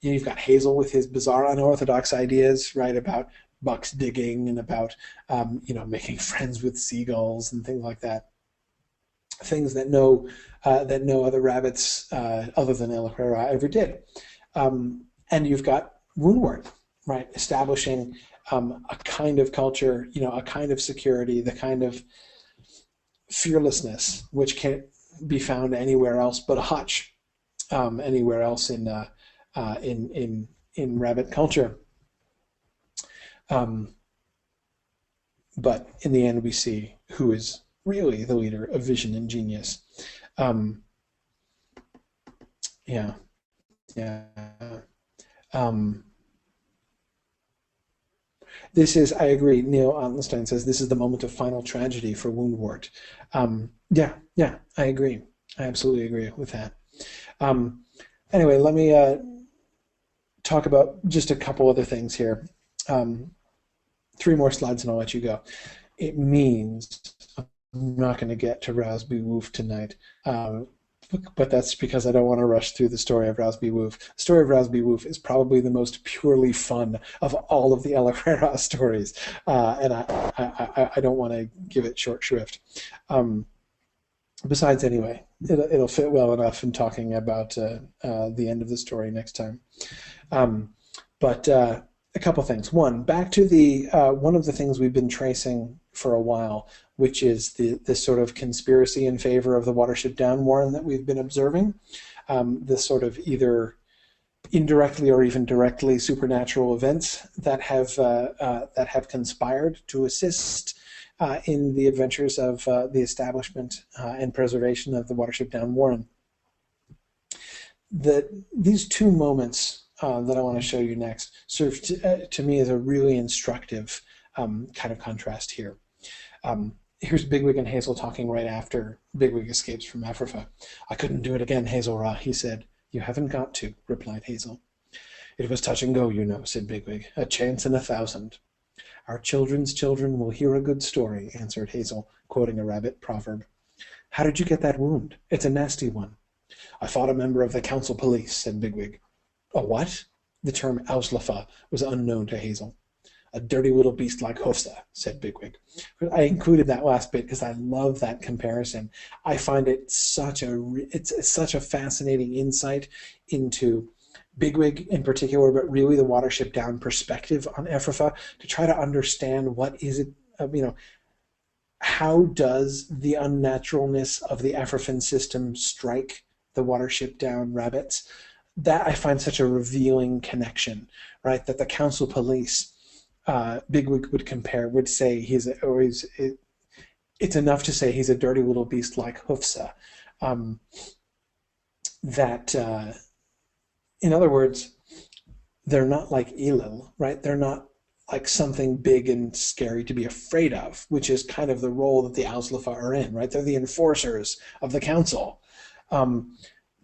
You've got Hazel with his bizarre, unorthodox ideas, right, about bucks digging and about making friends with seagulls and things like that. Things that no other rabbits other than El Herrera ever did. And you've got Woundwort, right, establishing a kind of culture, a kind of security, the kind of fearlessness which can't be found anywhere else but a hutch, anywhere else in rabbit culture. But in the end, we see who is really the leader of vision and genius. Yeah. This is, I agree, Neil Ottenstein says, this is the moment of final tragedy for Woundwort. Yeah, I agree. I absolutely agree with that. Anyway, let me talk about just a couple other things here. 3 more slides and I'll let you go. It means I'm not going to get to Rousby Woof tonight, but that's because I don't want to rush through the story of Rousby Woof. The story of Rousby Woof is probably the most purely fun of all of the El Herrera stories, and I don't want to give it short shrift. Besides, anyway, it'll fit well enough in talking about the end of the story next time. But a couple things. One, back to the one of the things we've been tracing for a while, which is this sort of conspiracy in favor of the Watership Down warren that we've been observing. This sort of either indirectly or even directly supernatural events that have conspired to assist in the adventures of the establishment and preservation of the Watership Down warren. These 2 moments that I want to show you next serve to me as a really instructive kind of contrast here. Here's Bigwig and Hazel talking right after Bigwig escapes from Ephrata. "I couldn't do it again, Hazel, he said. "You haven't got to," replied Hazel. "It was touch and go, you know," said Bigwig. "A chance in 1,000. "Our children's children will hear a good story," answered Hazel, quoting a rabbit proverb. "How did you get that wound? It's a nasty one." "I fought a member of the council police," said Bigwig. "A what?" The term Auslafa was unknown to Hazel. "A dirty little beast like Hofsa," said Bigwig. I included that last bit because I love that comparison. I find it such a fascinating insight into Bigwig in particular, but really the Watership Down perspective on Ephrata, to try to understand what is it, how does the unnaturalness of the Ephrafan system strike the Watership Down rabbits? That I find such a revealing connection, right? That the council police, Bigwig would say it's enough to say he's a dirty little beast like Hufsa. In other words, they're not like Elil, right? They're not like something big and scary to be afraid of, which is kind of the role that the Auslafa are in, right? They're the enforcers of the council.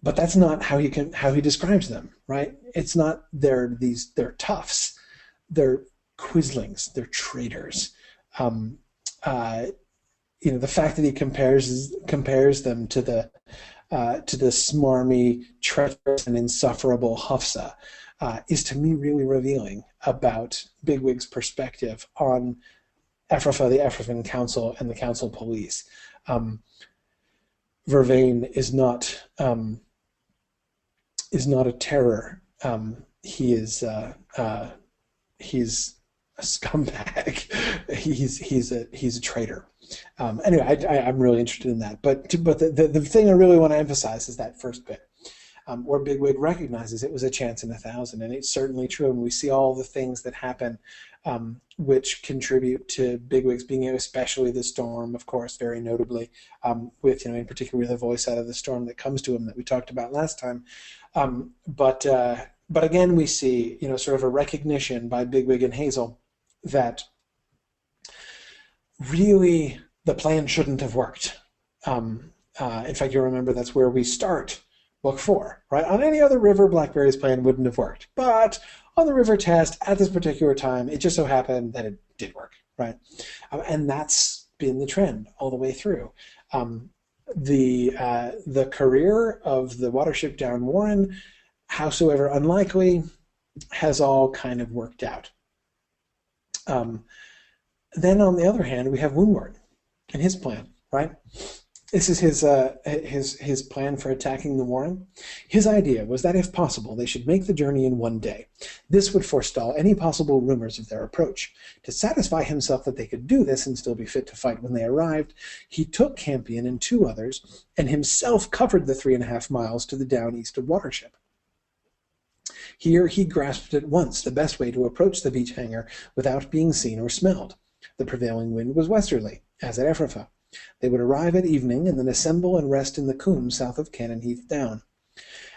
But that's not how he describes them, right? It's not they're toughs, they're quislings, they're traitors. The fact that he compares them to the smarmy, treacherous, and insufferable Hafsa is to me really revealing about Bigwig's perspective on Ephrata, the Ephrafan Council, and the Council Police. Vervain is not a terror. He's a scumbag. He's a traitor. Anyway, I'm really interested in that. But the thing I really want to emphasize is that first bit, where Bigwig recognizes it was a chance in 1,000, and it's certainly true. And we see all the things that happen, which contribute to Bigwig's being, especially the storm, of course, very notably, with in particular the voice out of the storm that comes to him that we talked about last time. But again, we see sort of a recognition by Bigwig and Hazel that really the plan shouldn't have worked. In fact, you'll remember that's where we start Book 4, right? On any other river, Blackberry's plan wouldn't have worked. But on the river test, at this particular time, it just so happened that it did work, right? And that's been the trend all the way through. The career of the Watership Down warren howsoever unlikely, has all kind of worked out. Then on the other hand, we have Woundwort and his plan, right? This is his plan for attacking the Warren. His idea was that if possible, they should make the journey in one day. This would forestall any possible rumors of their approach. To satisfy himself that they could do this and still be fit to fight when they arrived, he took Campion and 2 others, and himself covered the 3.5 miles to the down east of Watership. Here he grasped at once the best way to approach the beach hangar without being seen or smelled. The prevailing wind was westerly, as at Ephrata. They would arrive at evening and then assemble and rest in the coombe south of Cannon Heath Down.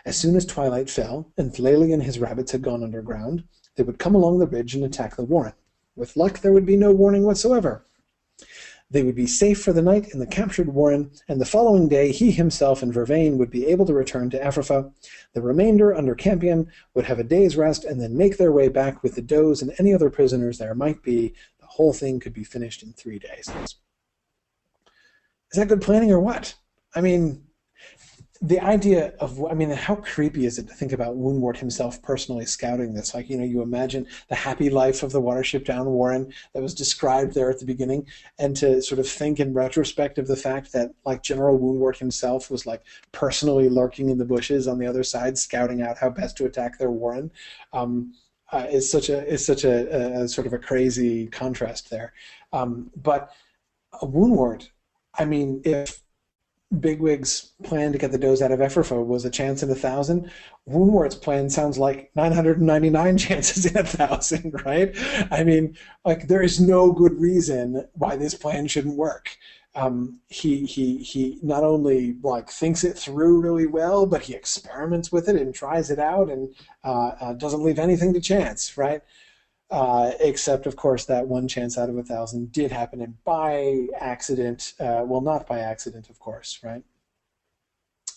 As soon as twilight fell and Thalali and his rabbits had gone underground, they would come along the ridge and attack the Warren. With luck, there would be no warning whatsoever. They would be safe for the night in the captured Warren, and the following day he himself and Vervain would be able to return to Ephrata. The remainder, under Campion, would have a day's rest and then make their way back with the does and any other prisoners there might be. The whole thing could be finished in 3 days. Is that good planning or what? I mean, the idea of, I mean, how creepy is it to think about Woundwort himself personally scouting this? Like, you know, you imagine the happy life of the Watership Down Warren that was described there at the beginning, and to sort of think in retrospect of the fact that, like, General Woundwort himself was, like, personally lurking in the bushes on the other side, scouting out how best to attack their Warren, is such a sort of a crazy contrast there. But Woundwort, I mean, if Bigwig's plan to get the does out of Ephrata was a chance in 1,000, Woundwort's plan sounds like 999 chances in 1,000, right? I mean, like, there is no good reason why this plan shouldn't work. He not only, like, thinks it through really well, but he experiments with it and tries it out and doesn't leave anything to chance, right? Except, of course, that 1 chance out of 1,000 did happen, and by accident, well, not by accident, of course, right?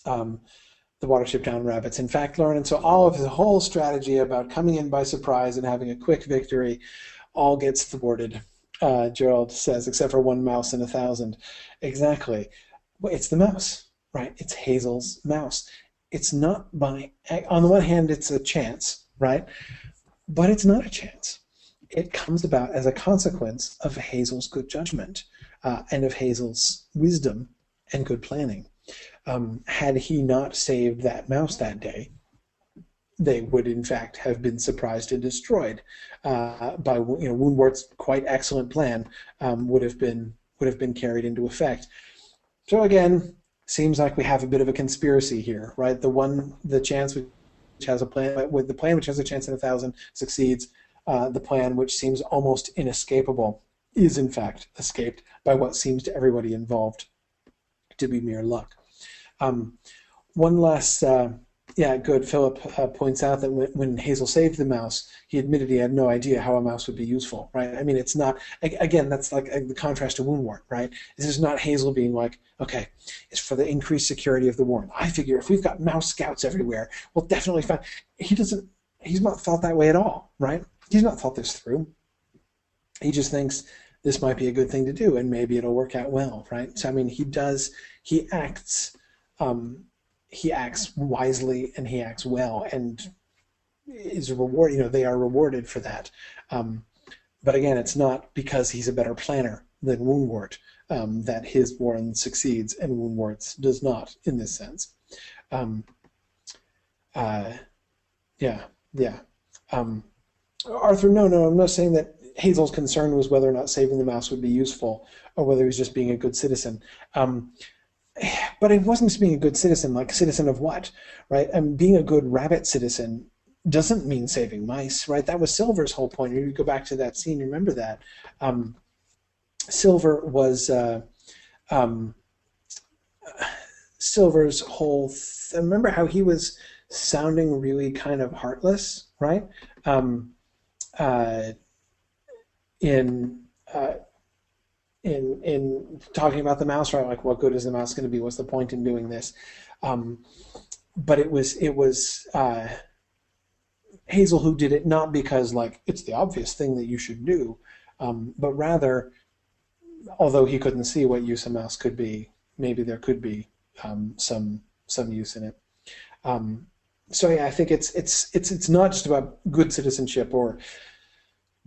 The Watership Down rabbits, in fact, learn, and so all of the whole strategy about coming in by surprise and having a quick victory all gets thwarted, Gerald says, except for 1 mouse in 1,000. Exactly. Well, it's the mouse, right? It's Hazel's mouse. It's not by, on the one hand, it's a chance, right? But it's not a chance. It comes about as a consequence of Hazel's good judgment and of Hazel's wisdom and good planning. Had he not saved that mouse that day, they would in fact have been surprised and destroyed by, you know, Woundwort's quite excellent plan would have been carried into effect. So again, seems like we have a bit of a conspiracy here, right? The chance which has a plan, with the plan which has a chance in 1,000 succeeds. The plan which seems almost inescapable is in fact escaped by what seems to everybody involved to be mere luck. One last, yeah, good. Philip points out that when Hazel saved the mouse, he admitted he had no idea how a mouse would be useful, right? I mean, it's not, again, that's like the contrast to Woundwort, right? This is not Hazel being like, okay, it's for the increased security of the Warren. I figure if we've got mouse scouts everywhere, we'll definitely find. He's not thought that way at all, right? He's not thought this through. He just thinks this might be a good thing to do, and maybe it'll work out well, right? So I mean, he acts wisely and he acts well, and is rewarded. You know, they are rewarded for that. But again, it's not because he's a better planner than Woundwort that his Warren succeeds and Woundwort's does not in this sense. Arthur, no, I'm not saying that Hazel's concern was whether or not saving the mouse would be useful or whether he was just being a good citizen. But it wasn't just being a good citizen, like citizen of what, right? Being a good rabbit citizen doesn't mean saving mice, right? That was Silver's whole point. You go back to that scene, remember that. Silver was Silver's whole. Remember how he was sounding really kind of heartless, right? In talking about the mouse, right? Like, what good is the mouse going to be? What's the point in doing this? But it was Hazel who did it, not because, like, it's the obvious thing that you should do, but rather, although he couldn't see what use a mouse could be, maybe there could be some use in it. So yeah, I think it's not just about good citizenship or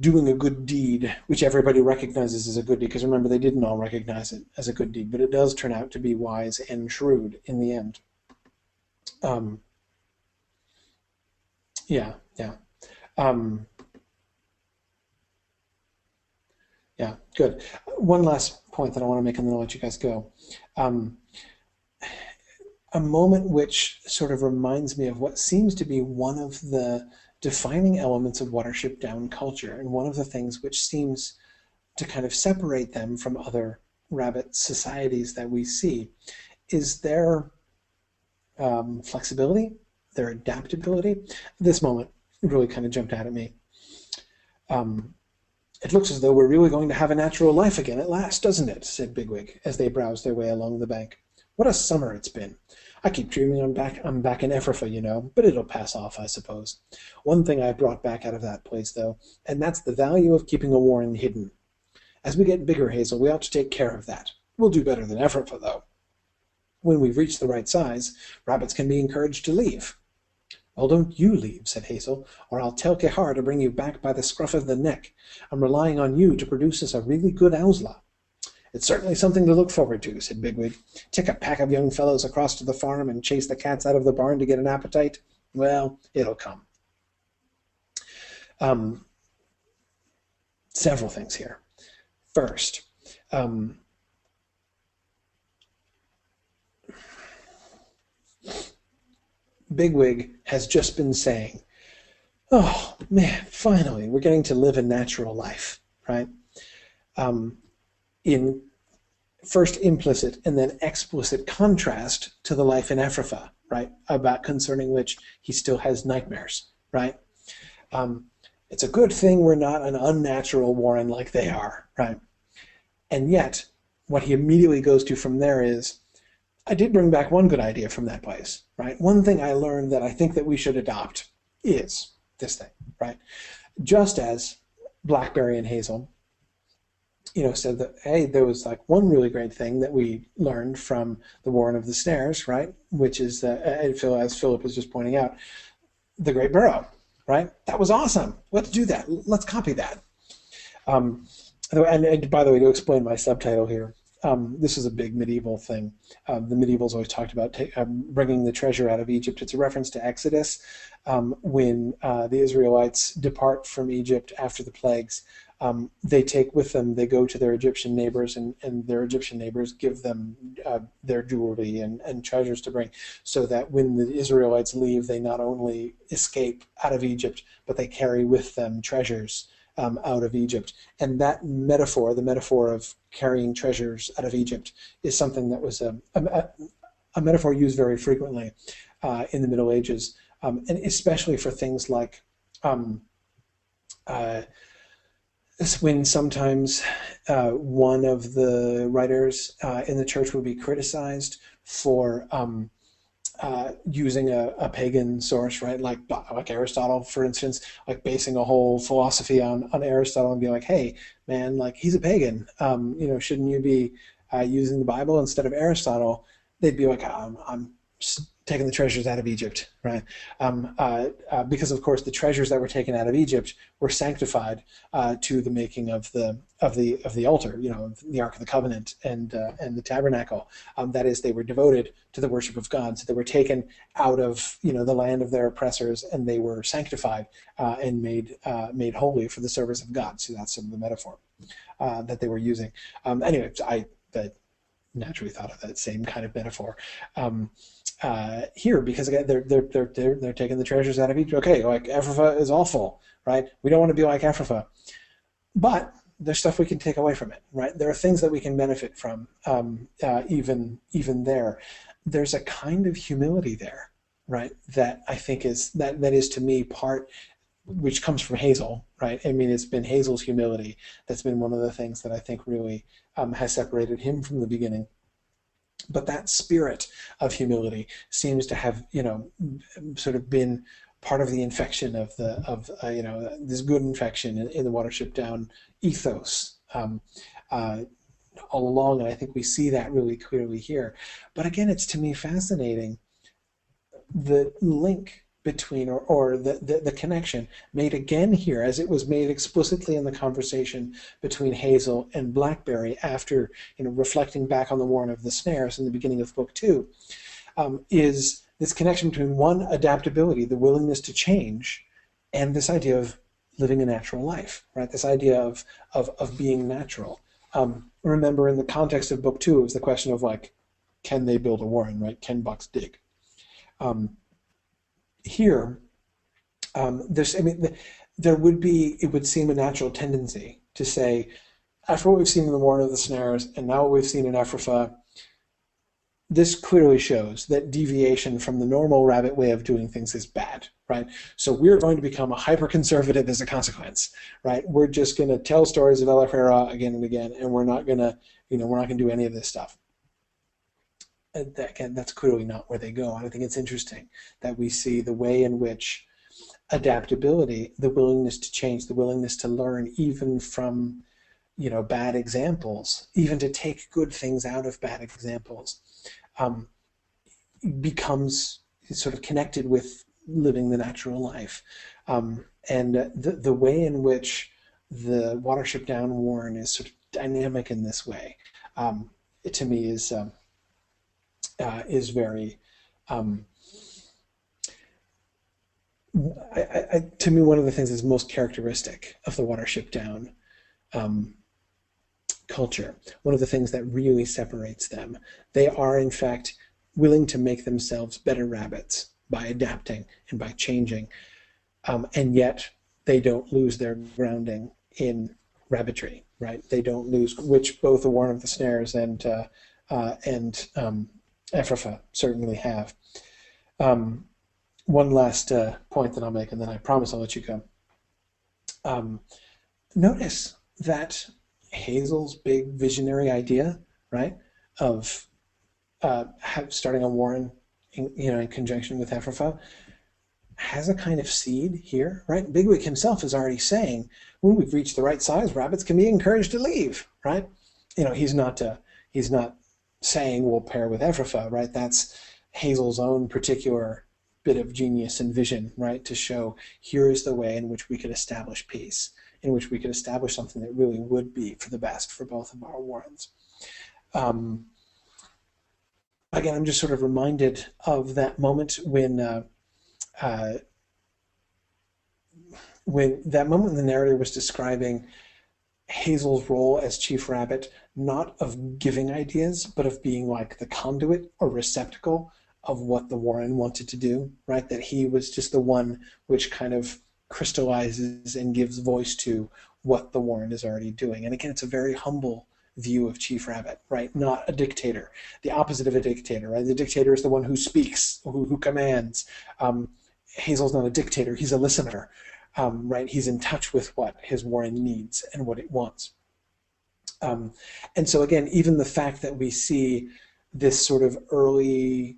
doing a good deed, which everybody recognizes as a good deed, because remember, they didn't all recognize it as a good deed, but it does turn out to be wise and shrewd in the end. Um, yeah, yeah. Um, yeah, good. One last point that I want to make, and then I'll let you guys go. Um, a moment which sort of reminds me of what seems to be one of the defining elements of Watership Down culture, and one of the things which seems to kind of separate them from other rabbit societies that we see, is their flexibility, their adaptability. This moment really kind of jumped out at me. It looks as though we're really going to have a natural life again at last, doesn't it? Said Bigwig, as they browsed their way along the bank. What a summer it's been. I keep dreaming I'm back in Ephrafa, you know, but it'll pass off, I suppose. One thing I brought back out of that place, though, and that's the value of keeping a warren hidden. As we get bigger, Hazel, we ought to take care of that. We'll do better than Ephrafa, though. When we've reached the right size, rabbits can be encouraged to leave. Well, don't you leave, said Hazel, or I'll tell Kehar to bring you back by the scruff of the neck. I'm relying on you to produce us a really good owsla. It's certainly something to look forward to, said Bigwig. Take a pack of young fellows across to the farm and chase the cats out of the barn to get an appetite? Well, it'll come. Several things here. First, Bigwig has just been saying, oh, man, finally, we're getting to live a natural life, right? In first implicit and then explicit contrast to the life in Ephrafa, right? About concerning which he still has nightmares, right? It's a good thing we're not an unnatural warren like they are, right? And yet, what he immediately goes to from there is, I did bring back one good idea from that place, right? One thing I learned that I think that we should adopt is this thing, right? Just as Blackberry and Hazel, you know, said that, hey, there was like one really great thing that we learned from the Warren of the Snares, right? Which is, as Philip was just pointing out, the Great Burrow, right? That was awesome. Let's do that. Let's copy that. And by the way, to explain my subtitle here, this is a big medieval thing. The medievals always talked about bringing the treasure out of Egypt. It's a reference to Exodus, when the Israelites depart from Egypt after the plagues. They take with them, they go to their Egyptian neighbors, and their Egyptian neighbors give them their jewelry and treasures to bring, so that when the Israelites leave, they not only escape out of Egypt, but they carry with them treasures out of Egypt. And that metaphor, the metaphor of carrying treasures out of Egypt, is something that was a metaphor used very frequently in the Middle Ages, and especially for things like when sometimes one of the writers in the church would be criticized for using a pagan source, right? Like Aristotle, for instance, like basing a whole philosophy on Aristotle and being like, hey, man, like he's a pagan. You know, shouldn't you be using the Bible instead of Aristotle? They'd be like, I'm taking the treasures out of Egypt, right? Because of course the treasures that were taken out of Egypt were sanctified to the making of the altar, you know, the Ark of the Covenant and the tabernacle. That is, they were devoted to the worship of God. So they were taken out of, you know, the land of their oppressors, and they were sanctified and made holy for the service of God. So that's sort of the metaphor that they were using. Anyway, I naturally thought of that same kind of metaphor here, because again they're taking the treasures out of Egypt. Okay, like Ephrafa is awful, right? We don't want to be like Ephrafa, but there's stuff we can take away from it, right? There are things that we can benefit from, even there. There's a kind of humility there, right? That I think is that is to me part, which comes from Hazel, right? I mean, it's been Hazel's humility that's been one of the things that I think really has separated him from the beginning. But that spirit of humility seems to have, you know, sort of been part of the infection of you know, this good infection in the Watership Down ethos all along, and I think we see that really clearly here. But again, it's to me fascinating the link between, or the connection made again here, as it was made explicitly in the conversation between Hazel and Blackberry after, reflecting back on the Warren of the Snares in the beginning of book 2, is this connection between one, adaptability, the willingness to change, and this idea of living a natural life, right? This idea of being natural. Remember, in the context of book 2, it was the question of, like, can they build a warren, right? Can bucks dig? Here, there would be, it would seem, a natural tendency to say, after what we've seen in the Warren of the Snares and now what we've seen in Ephrafa, this clearly shows that deviation from the normal rabbit way of doing things is bad, right? So we're going to become a hyper-conservative as a consequence, right? We're just going to tell stories of El Herrera again and again, and we're not going to, we're not going to do any of this stuff. Again, that's clearly not where they go. And I think it's interesting that we see the way in which adaptability, the willingness to change, the willingness to learn even from, bad examples, even to take good things out of bad examples, becomes sort of connected with living the natural life. And the way in which the Watership Down Warren is sort of dynamic in this way, to me is very, to me, one of the things that's most characteristic of the Watership Down culture, one of the things that really separates them. They are, in fact, willing to make themselves better rabbits by adapting and by changing, and yet they don't lose their grounding in rabbitry, right? They don't lose, which both the Warren of the Snares and Ephrafa certainly have. One last point that I'll make, and then I promise I'll let you go. Notice that Hazel's big visionary idea, right, of starting a warren, in conjunction with Ephrafa, has a kind of seed here, right? Bigwig himself is already saying, when we've reached the right size, rabbits can be encouraged to leave, right? He's not saying we'll pair with Ephrafa, right? That's Hazel's own particular bit of genius and vision, right? To show, here is the way in which we could establish peace, in which we could establish something that really would be for the best for both of our warrens. Again, I'm just sort of reminded of that moment when the narrator was describing Hazel's role as Chief Rabbit, not of giving ideas, but of being like the conduit or receptacle of what the warren wanted to do, right? That he was just the one which kind of crystallizes and gives voice to what the warren is already doing. And again, it's a very humble view of Chief Rabbit, right? Not a dictator, the opposite of a dictator, right? The dictator is the one who speaks, who commands. Hazel's not a dictator, he's a listener, right? He's in touch with what his warren needs and what it wants. And so again, even the fact that we see this sort of early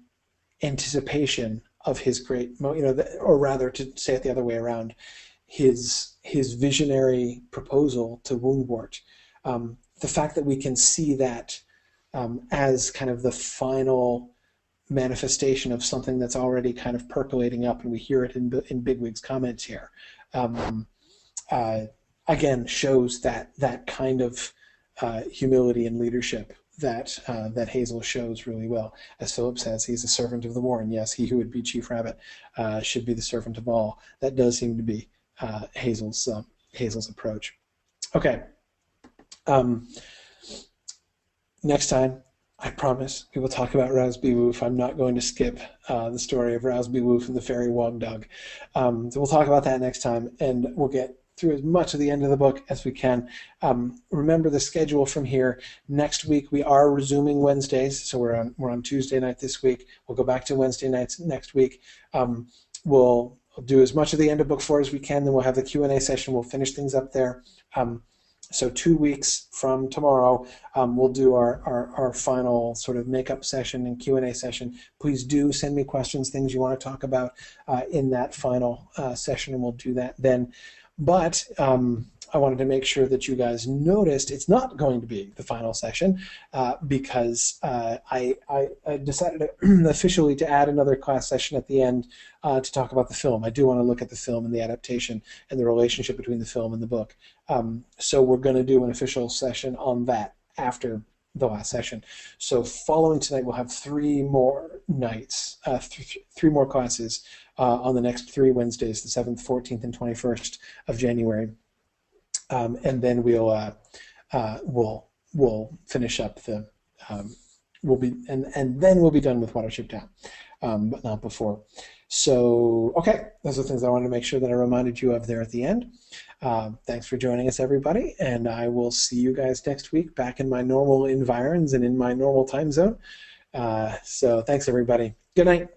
anticipation of his great, or rather, to say it the other way around, his visionary proposal to Woundwort, the fact that we can see that as kind of the final manifestation of something that's already kind of percolating up, and we hear it in Bigwig's comments here, again shows that kind of humility and leadership that Hazel shows really well. As Philip says, he's a servant of the warren. Yes, he who would be Chief Rabbit should be the servant of all. That does seem to be Hazel's approach. Okay. Next time, I promise, we will talk about Rousby Woof. I'm not going to skip the story of Rousby Woof and the fairy Wog Dog. So we'll talk about that next time, and we'll get through as much of the end of the book as we can. Remember the schedule from here. Next week we are resuming Wednesdays, so we're on Tuesday night this week. We'll go back to Wednesday nights next week. We'll do as much of the end of book 4 as we can, then we'll have the Q&A session. We'll finish things up there. So 2 weeks from tomorrow, we'll do our final sort of makeup session and Q&A session. Please do send me questions, things you want to talk about in that final session, and we'll do that then. But I wanted to make sure that you guys noticed it's not going to be the final session because I decided officially to add another class session at the end to talk about the film. I do want to look at the film and the adaptation and the relationship between the film and the book. So we're going to do an official session on that after the last session. So following tonight, we'll have 3 more nights, 3 more classes on the next 3 Wednesdays, the 7th, 14th, and 21st of January. And then we'll finish up the and then we'll be done with Watership Down, but not before. So okay, those are the things I wanted to make sure that I reminded you of there at the end. Thanks for joining us, everybody, and I will see you guys next week back in my normal environs and in my normal time zone. So thanks, everybody. Good night.